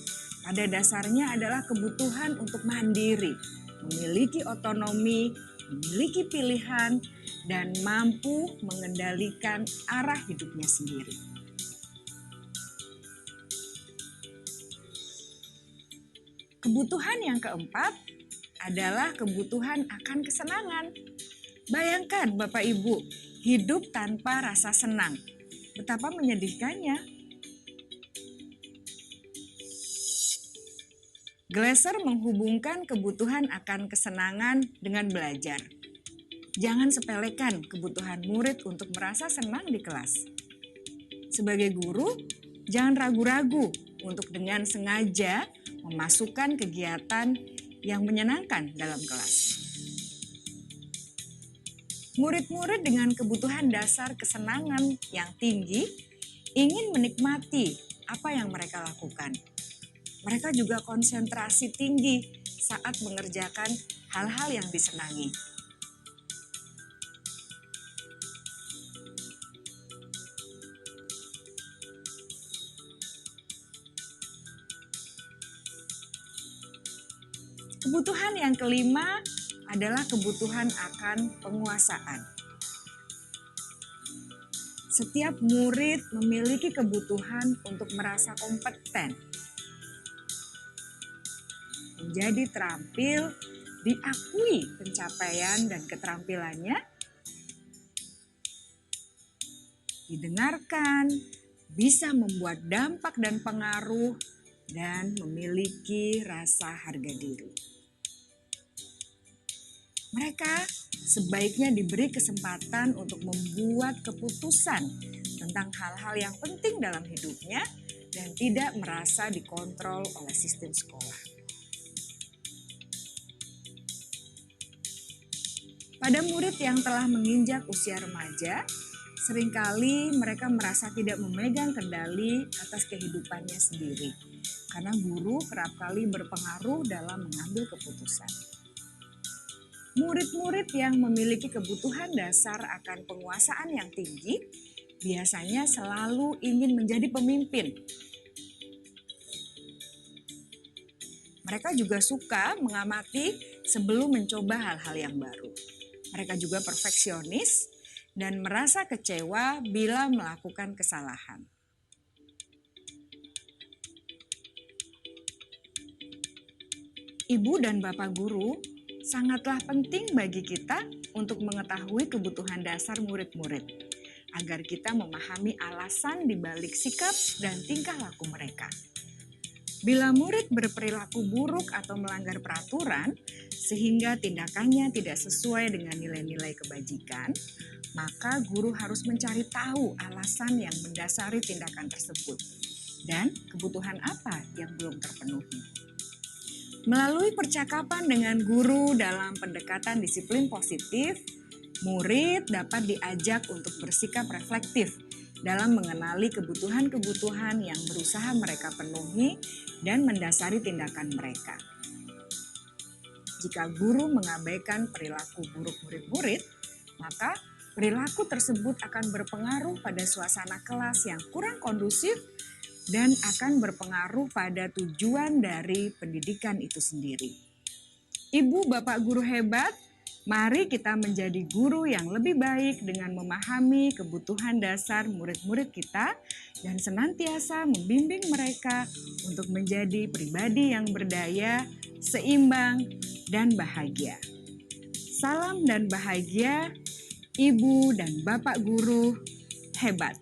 pada dasarnya adalah kebutuhan untuk mandiri, memiliki otonomi, memiliki pilihan, dan mampu mengendalikan arah hidupnya sendiri. Kebutuhan yang keempat adalah kebutuhan akan kesenangan. Bayangkan Bapak Ibu, hidup tanpa rasa senang. Betapa menyedihkannya. Glasser menghubungkan kebutuhan akan kesenangan dengan belajar. Jangan sepelekan kebutuhan murid untuk merasa senang di kelas. Sebagai guru, jangan ragu-ragu untuk dengan sengaja memasukkan kegiatan yang menyenangkan dalam kelas. Murid-murid dengan kebutuhan dasar kesenangan yang tinggi ingin menikmati apa yang mereka lakukan. Mereka juga konsentrasi tinggi saat mengerjakan hal-hal yang disenangi. Kebutuhan yang kelima adalah kebutuhan akan penguasaan. Setiap murid memiliki kebutuhan untuk merasa kompeten, menjadi terampil, diakui pencapaian dan keterampilannya, didengarkan, bisa membuat dampak dan pengaruh, dan memiliki rasa harga diri. Mereka sebaiknya diberi kesempatan untuk membuat keputusan tentang hal-hal yang penting dalam hidupnya dan tidak merasa dikontrol oleh sistem sekolah. Pada murid yang telah menginjak usia remaja, seringkali mereka merasa tidak memegang kendali atas kehidupannya sendiri, karena guru kerap kali berpengaruh dalam mengambil keputusan. Murid-murid yang memiliki kebutuhan dasar akan penguasaan yang tinggi biasanya selalu ingin menjadi pemimpin. Mereka juga suka mengamati sebelum mencoba hal-hal yang baru. Mereka juga perfeksionis dan merasa kecewa bila melakukan kesalahan. Ibu dan Bapak guru sangatlah penting bagi kita untuk mengetahui kebutuhan dasar murid-murid, agar kita memahami alasan di balik sikap dan tingkah laku mereka. Bila murid berperilaku buruk atau melanggar peraturan, sehingga tindakannya tidak sesuai dengan nilai-nilai kebajikan, maka guru harus mencari tahu alasan yang mendasari tindakan tersebut dan kebutuhan apa yang belum terpenuhi. Melalui percakapan dengan guru dalam pendekatan disiplin positif, murid dapat diajak untuk bersikap reflektif dalam mengenali kebutuhan-kebutuhan yang berusaha mereka penuhi dan mendasari tindakan mereka. Jika guru mengabaikan perilaku buruk murid-murid, maka perilaku tersebut akan berpengaruh pada suasana kelas yang kurang kondusif dan akan berpengaruh pada tujuan dari pendidikan itu sendiri. Ibu, Bapak guru hebat, mari kita menjadi guru yang lebih baik dengan memahami kebutuhan dasar murid-murid kita dan senantiasa membimbing mereka untuk menjadi pribadi yang berdaya, seimbang, dan bahagia. Salam dan bahagia, Ibu dan Bapak guru hebat.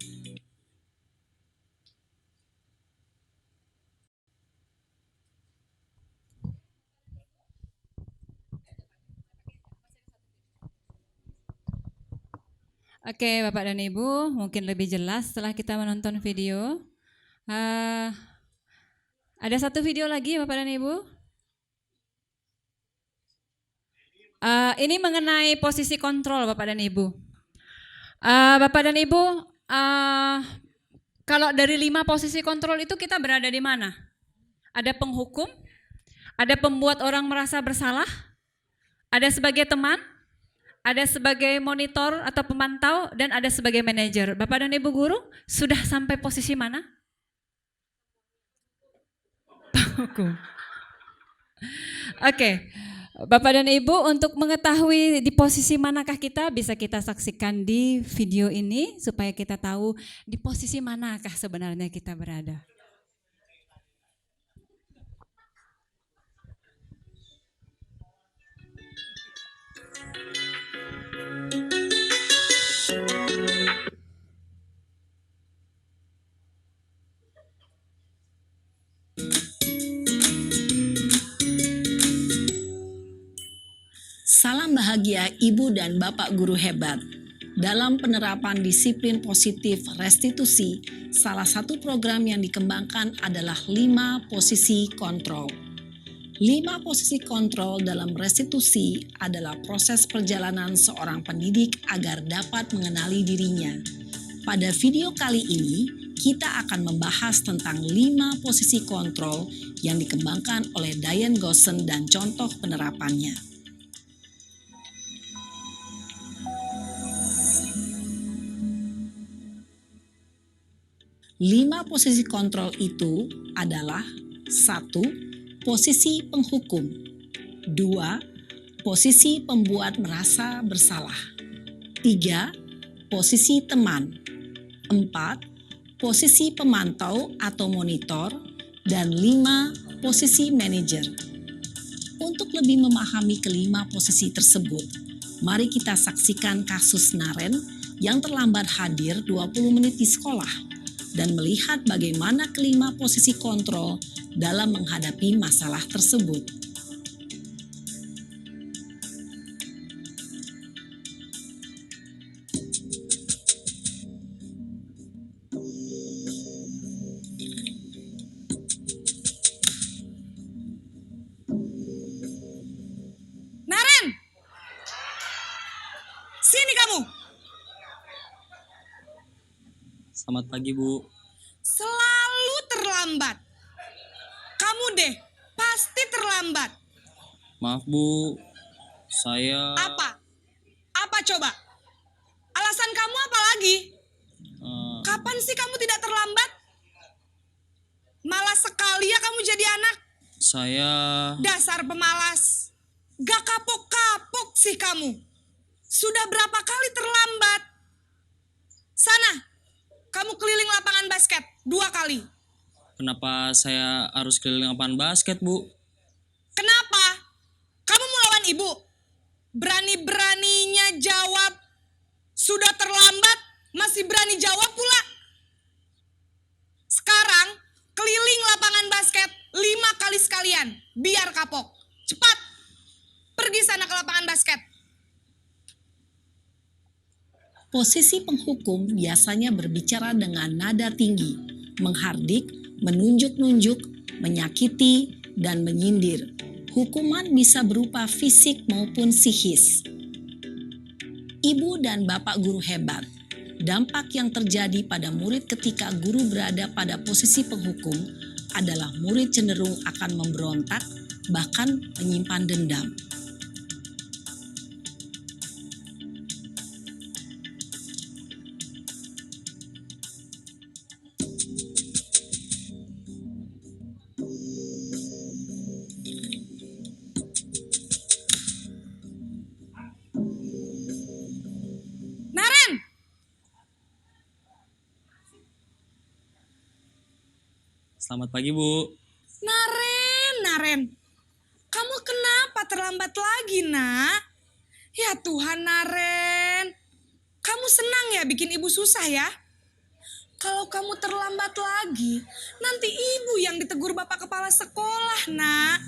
Oke, Bapak dan Ibu, mungkin lebih jelas setelah kita menonton video. Ada satu video lagi, Bapak dan Ibu. Ini mengenai posisi kontrol, Bapak dan Ibu. Bapak dan Ibu, kalau dari 5 posisi kontrol itu kita berada di mana? Ada penghukum, ada pembuat orang merasa bersalah, ada sebagai teman, ada sebagai monitor atau pemantau, dan ada sebagai manajer. Bapak dan Ibu guru, sudah sampai posisi mana? Oke, Bapak dan Ibu, untuk mengetahui di posisi manakah kita, bisa kita saksikan di video ini, supaya kita tahu di posisi manakah sebenarnya kita berada. Salam bahagia Ibu dan Bapak guru hebat. Dalam penerapan disiplin positif restitusi, salah satu program yang dikembangkan adalah 5 posisi kontrol. 5 posisi kontrol dalam restitusi adalah proses perjalanan seorang pendidik agar dapat mengenali dirinya. Pada video kali ini, kita akan membahas tentang 5 posisi kontrol yang dikembangkan oleh Diane Gossen dan contoh penerapannya. 5 posisi kontrol itu adalah 1. Posisi penghukum. 2. Posisi pembuat merasa bersalah. 3. Posisi teman. 4. Posisi pemantau atau monitor. Dan 5. Posisi manajer. Untuk lebih memahami kelima posisi tersebut, mari kita saksikan kasus Naren yang terlambat hadir 20 menit di sekolah dan melihat bagaimana kelima posisi kontrol dalam menghadapi masalah tersebut. Naren! Sini kamu! Selamat pagi, Bu. Selalu terlambat. Kamu deh, pasti terlambat. Maaf, Bu. Saya Apa? Apa coba? Alasan kamu apa lagi? Kapan sih kamu tidak terlambat? Malas sekali ya kamu jadi anak. saya Dasar pemalas. Gak kapok-kapok sih kamu. Sudah berapa kali terlambat? Sana, kamu keliling lapangan basket 2 kali. Kenapa saya harus keliling lapangan basket, Bu? Kenapa? Kamu mau lawan ibu? Berani-beraninya jawab. Sudah terlambat, masih berani jawab pula. Sekarang, keliling lapangan basket 5 kali sekalian. Biar kapok. Cepat. Pergi sana ke lapangan basket. Posisi penghukum biasanya berbicara dengan nada tinggi, menghardik, menunjuk-nunjuk, menyakiti, dan menyindir. Hukuman bisa berupa fisik maupun psikis. Ibu dan bapak guru hebat. Dampak yang terjadi pada murid ketika guru berada pada posisi penghukum adalah murid cenderung akan memberontak, bahkan menyimpan dendam. Naren! Selamat pagi, Bu. Naren. Kamu kenapa terlambat lagi, nak? Ya Tuhan, Naren. Kamu senang ya bikin ibu susah ya? Kalau kamu terlambat lagi, nanti ibu yang ditegur bapak kepala sekolah, nak.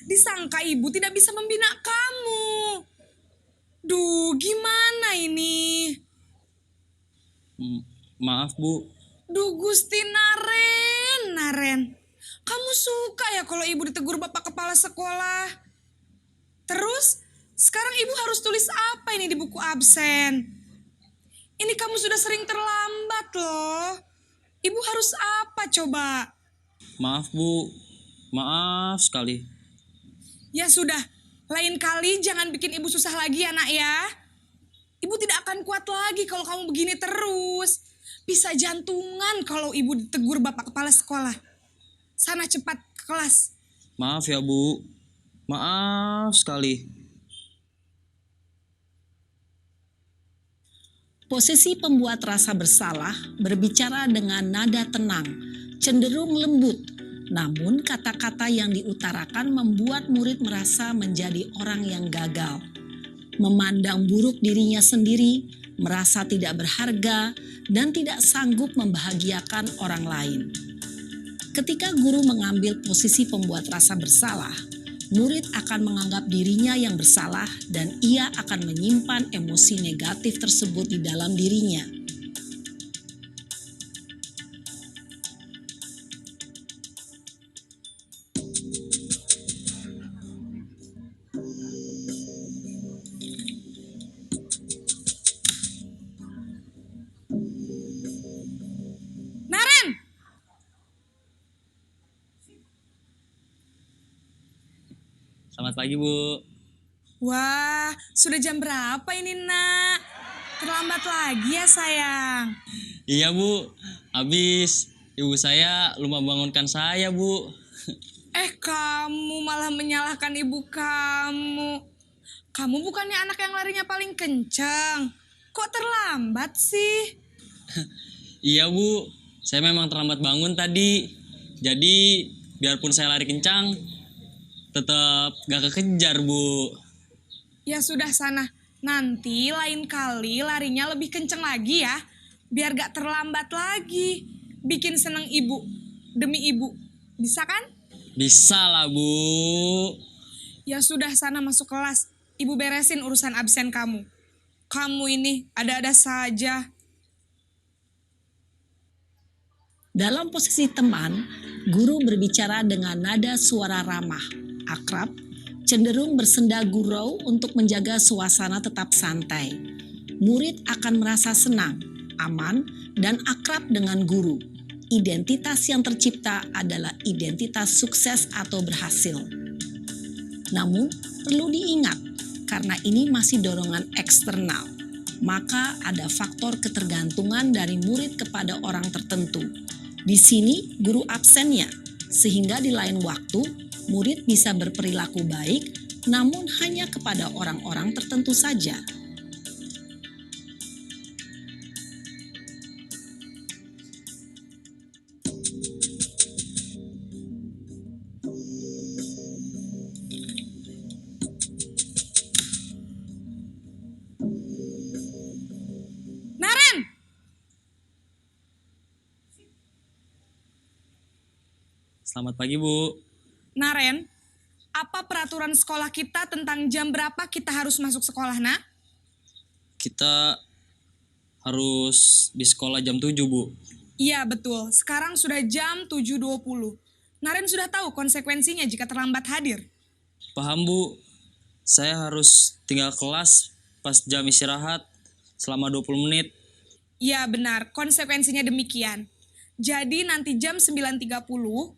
Disangka ibu tidak bisa membina kamu. Duh, gimana ini? Maaf, Bu. Duh, Gusti Naren. Kamu suka ya kalau ibu ditegur bapak kepala sekolah? Terus, sekarang ibu harus tulis apa ini di buku absen? Ini kamu sudah sering terlambat loh. Ibu harus apa coba? Maaf, Bu. Maaf sekali. Ya sudah, lain kali jangan bikin ibu susah lagi ya nak ya. Ibu tidak akan kuat lagi kalau kamu begini terus. Bisa jantungan kalau ibu ditegur bapak kepala sekolah. Sana cepat ke kelas. Maaf ya, Bu. Maaf sekali. Posisi pembuat rasa bersalah berbicara dengan nada tenang, cenderung lembut. Namun kata-kata yang diutarakan membuat murid merasa menjadi orang yang gagal. Memandang buruk dirinya sendiri, merasa tidak berharga, dan tidak sanggup membahagiakan orang lain. Ketika guru mengambil posisi pembuat rasa bersalah, murid akan menganggap dirinya yang bersalah dan ia akan menyimpan emosi negatif tersebut di dalam dirinya. Naren! Selamat pagi, Bu. Wah, sudah jam berapa ini nak? Terlambat lagi ya sayang. Iya, Bu. Habis ibu saya lupa bangunkan saya, Bu. Kamu malah menyalahkan ibu kamu. Kamu bukannya anak yang larinya paling kencang. Kok terlambat sih? Iya, Bu. Saya memang terlambat bangun tadi. Jadi, biarpun saya lari kencang, tetap gak kekejar, Bu. Ya sudah sana. Nanti lain kali larinya lebih kencang lagi ya. Biar gak terlambat lagi. Bikin seneng ibu. Demi ibu. Bisa kan? Bisa lah, Bu. Ya sudah sana masuk kelas. Ibu beresin urusan absen kamu. Kamu ini ada-ada saja. Dalam posisi teman, guru berbicara dengan nada suara ramah, akrab, cenderung bersenda gurau untuk menjaga suasana tetap santai. Murid akan merasa senang, aman, dan akrab dengan guru. Identitas yang tercipta adalah identitas sukses atau berhasil. Namun, perlu diingat, karena ini masih dorongan eksternal, maka ada faktor ketergantungan dari murid kepada orang tertentu. Di sini guru absennya, sehingga di lain waktu murid bisa berperilaku baik, namun hanya kepada orang-orang tertentu saja. Naren, Selamat pagi, Bu. Naren, apa peraturan sekolah kita tentang jam berapa kita harus masuk sekolah, nak? Kita harus di sekolah jam 7, Bu. Iya, betul. Sekarang sudah jam 7.20. Naren sudah tahu konsekuensinya jika terlambat hadir. Paham, Bu. Saya harus tinggal kelas pas jam istirahat selama 20 menit. Iya, benar. Konsekuensinya demikian. Jadi nanti jam 9.30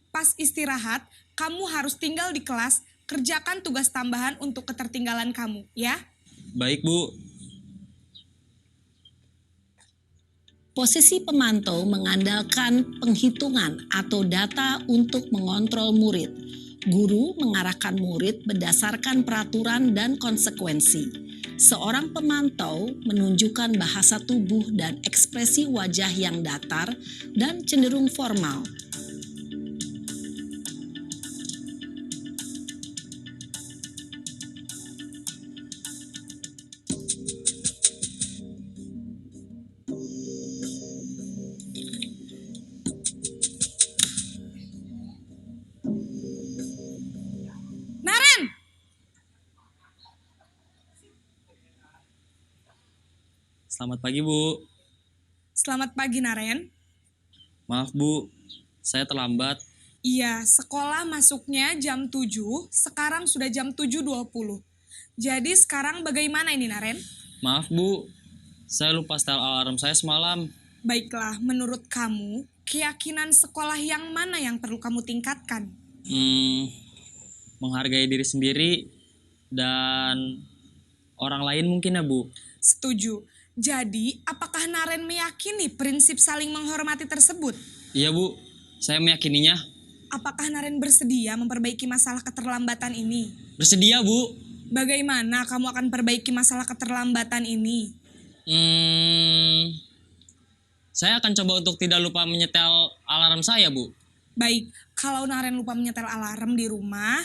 pas istirahat, kamu harus tinggal di kelas, kerjakan tugas tambahan untuk ketertinggalan kamu, ya? Baik, Bu. Posisi pemantau mengandalkan penghitungan atau data untuk mengontrol murid. Guru mengarahkan murid berdasarkan peraturan dan konsekuensi. Seorang pemantau menunjukkan bahasa tubuh dan ekspresi wajah yang datar dan cenderung formal. Naren! Selamat pagi, Bu. Selamat pagi, Naren. Maaf, Bu. Saya terlambat. Iya, sekolah masuknya jam 7, sekarang sudah jam 7.20. Jadi sekarang bagaimana ini, Naren? Maaf, Bu. Saya lupa setel alarm saya semalam. Baiklah, menurut kamu, keyakinan sekolah yang mana yang perlu kamu tingkatkan? Menghargai diri sendiri dan orang lain mungkin ya, Bu. Setuju. Jadi, apakah Naren meyakini prinsip saling menghormati tersebut? Iya, Bu. Saya meyakininya. Apakah Naren bersedia memperbaiki masalah keterlambatan ini? Bersedia, Bu. Bagaimana kamu akan perbaiki masalah keterlambatan ini? Saya akan coba untuk tidak lupa menyetel alarm saya, Bu. Baik, kalau Naren lupa menyetel alarm di rumah,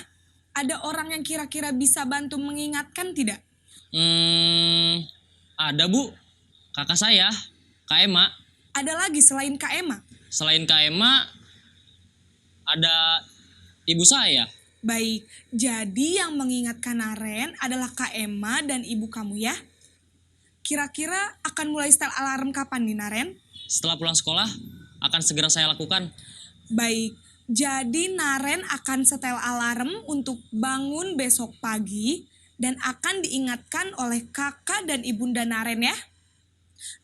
ada orang yang kira-kira bisa bantu mengingatkan tidak? Ada, Bu. Kakak saya, Kak Ema. Ada lagi selain Kak Ema? Selain Kak Ema, ada ibu saya. Baik, jadi yang mengingatkan Naren adalah Kak Ema dan ibu kamu ya? Kira-kira akan mulai setel alarm kapan nih, Naren? Setelah pulang sekolah, akan segera saya lakukan. Baik, jadi Naren akan setel alarm untuk bangun besok pagi dan akan diingatkan oleh kakak dan ibunda Naren ya.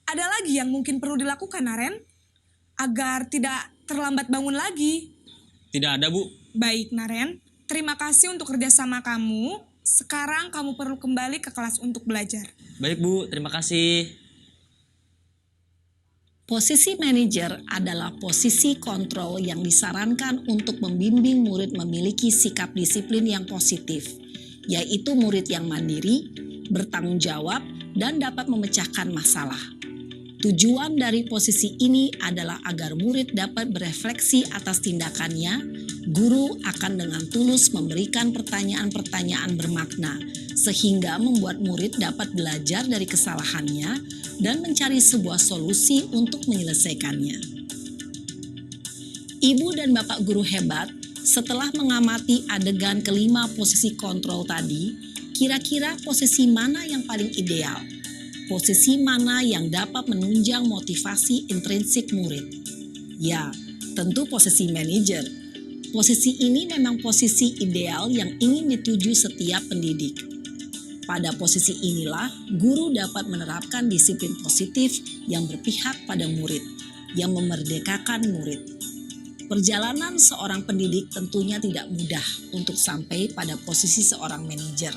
Ada lagi yang mungkin perlu dilakukan, Naren? Agar tidak terlambat bangun lagi. Tidak ada, Bu. Baik, Naren. Terima kasih untuk kerjasama kamu. Sekarang kamu perlu kembali ke kelas untuk belajar. Baik, Bu. Terima kasih. Posisi manajer adalah posisi kontrol yang disarankan untuk membimbing murid memiliki sikap disiplin yang positif, yaitu murid yang mandiri, bertanggung jawab, dan dapat memecahkan masalah. Tujuan dari posisi ini adalah agar murid dapat berefleksi atas tindakannya. Guru akan dengan tulus memberikan pertanyaan-pertanyaan bermakna, sehingga membuat murid dapat belajar dari kesalahannya dan mencari sebuah solusi untuk menyelesaikannya. Ibu dan Bapak guru hebat, setelah mengamati adegan kelima posisi kontrol tadi, kira-kira posisi mana yang paling ideal? Posisi mana yang dapat menunjang motivasi intrinsik murid? Ya, tentu posisi manajer. Posisi ini memang posisi ideal yang ingin dituju setiap pendidik. Pada posisi inilah, guru dapat menerapkan disiplin positif yang berpihak pada murid, yang memerdekakan murid. Perjalanan seorang pendidik tentunya tidak mudah untuk sampai pada posisi seorang manajer.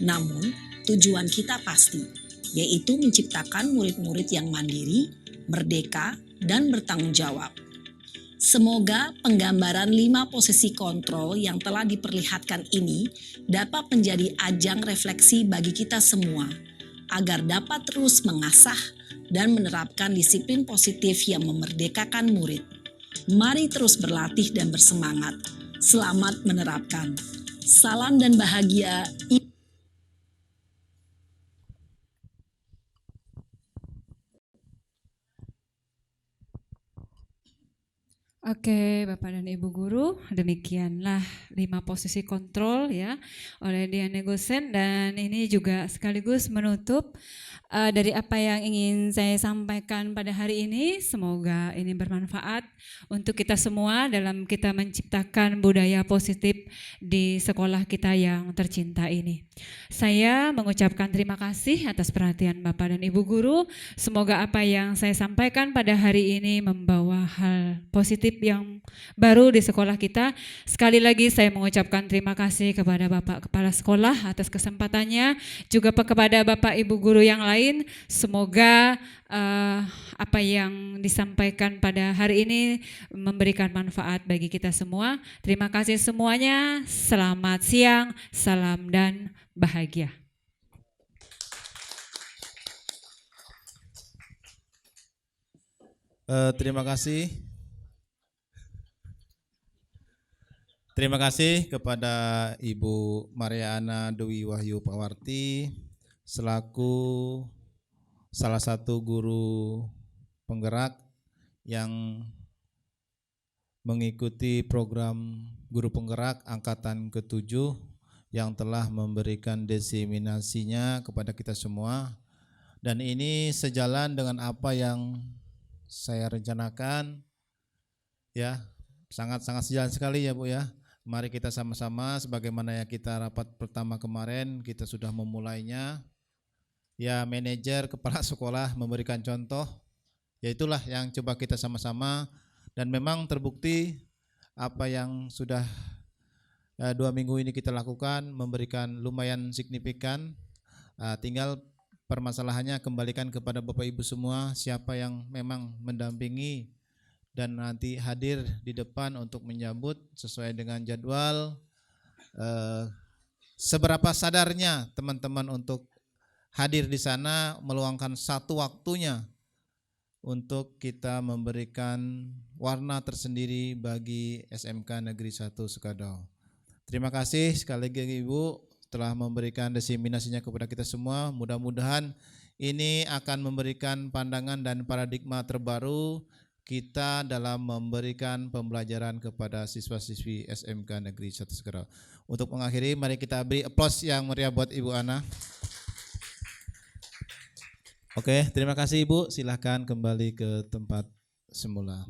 Namun, tujuan kita pasti, yaitu menciptakan murid-murid yang mandiri, merdeka, dan bertanggung jawab. Semoga penggambaran 5 posisi kontrol yang telah diperlihatkan ini dapat menjadi ajang refleksi bagi kita semua, agar dapat terus mengasah dan menerapkan disiplin positif yang memerdekakan murid. Mari terus berlatih dan bersemangat. Selamat menerapkan. Salam dan bahagia. Oke, Bapak dan Ibu Guru, demikianlah 5 posisi kontrol ya oleh Dian Negosen, dan ini juga sekaligus menutup dari apa yang ingin saya sampaikan pada hari ini. Semoga ini bermanfaat untuk kita semua dalam kita menciptakan budaya positif di sekolah kita yang tercinta ini. Saya mengucapkan terima kasih atas perhatian Bapak dan Ibu Guru. Semoga apa yang saya sampaikan pada hari ini membawa hal positif yang baru di sekolah kita. Sekali lagi saya mengucapkan terima kasih kepada Bapak Kepala Sekolah atas kesempatannya, juga kepada Bapak Ibu Guru yang lain. Semoga apa yang disampaikan pada hari ini memberikan manfaat bagi kita semua. Terima kasih semuanya. Selamat siang, salam dan bahagia. Terima kasih. Terima kasih kepada Ibu Mariana Dewi Wahyu Pawarti selaku salah satu guru penggerak yang mengikuti program guru penggerak angkatan ke-7 yang telah memberikan diseminasinya kepada kita semua, dan ini sejalan dengan apa yang saya rencanakan ya, sangat-sangat sejalan sekali ya Bu ya. Mari kita sama-sama sebagaimana yang kita rapat pertama kemarin kita sudah memulainya. Ya, manajer, kepala sekolah memberikan contoh, yaitulah yang coba kita sama-sama, dan memang terbukti apa yang sudah 2 minggu ini kita lakukan memberikan lumayan signifikan. Tinggal permasalahannya kembalikan kepada Bapak Ibu semua, siapa yang memang mendampingi dan nanti hadir di depan untuk menyambut sesuai dengan jadwal. Seberapa sadarnya teman-teman untuk hadir di sana, meluangkan satu waktunya untuk kita memberikan warna tersendiri bagi SMK Negeri 1 Sukadao. Terima kasih sekali lagi Ibu telah memberikan diseminasinya kepada kita semua. Mudah-mudahan ini akan memberikan pandangan dan paradigma terbaru kita dalam memberikan pembelajaran kepada siswa-siswi SMK Negeri 1 Sukadao. Untuk mengakhiri, mari kita beri aplaus yang meriah buat Ibu Ana. Oke, terima kasih Ibu. Silahkan kembali ke tempat semula.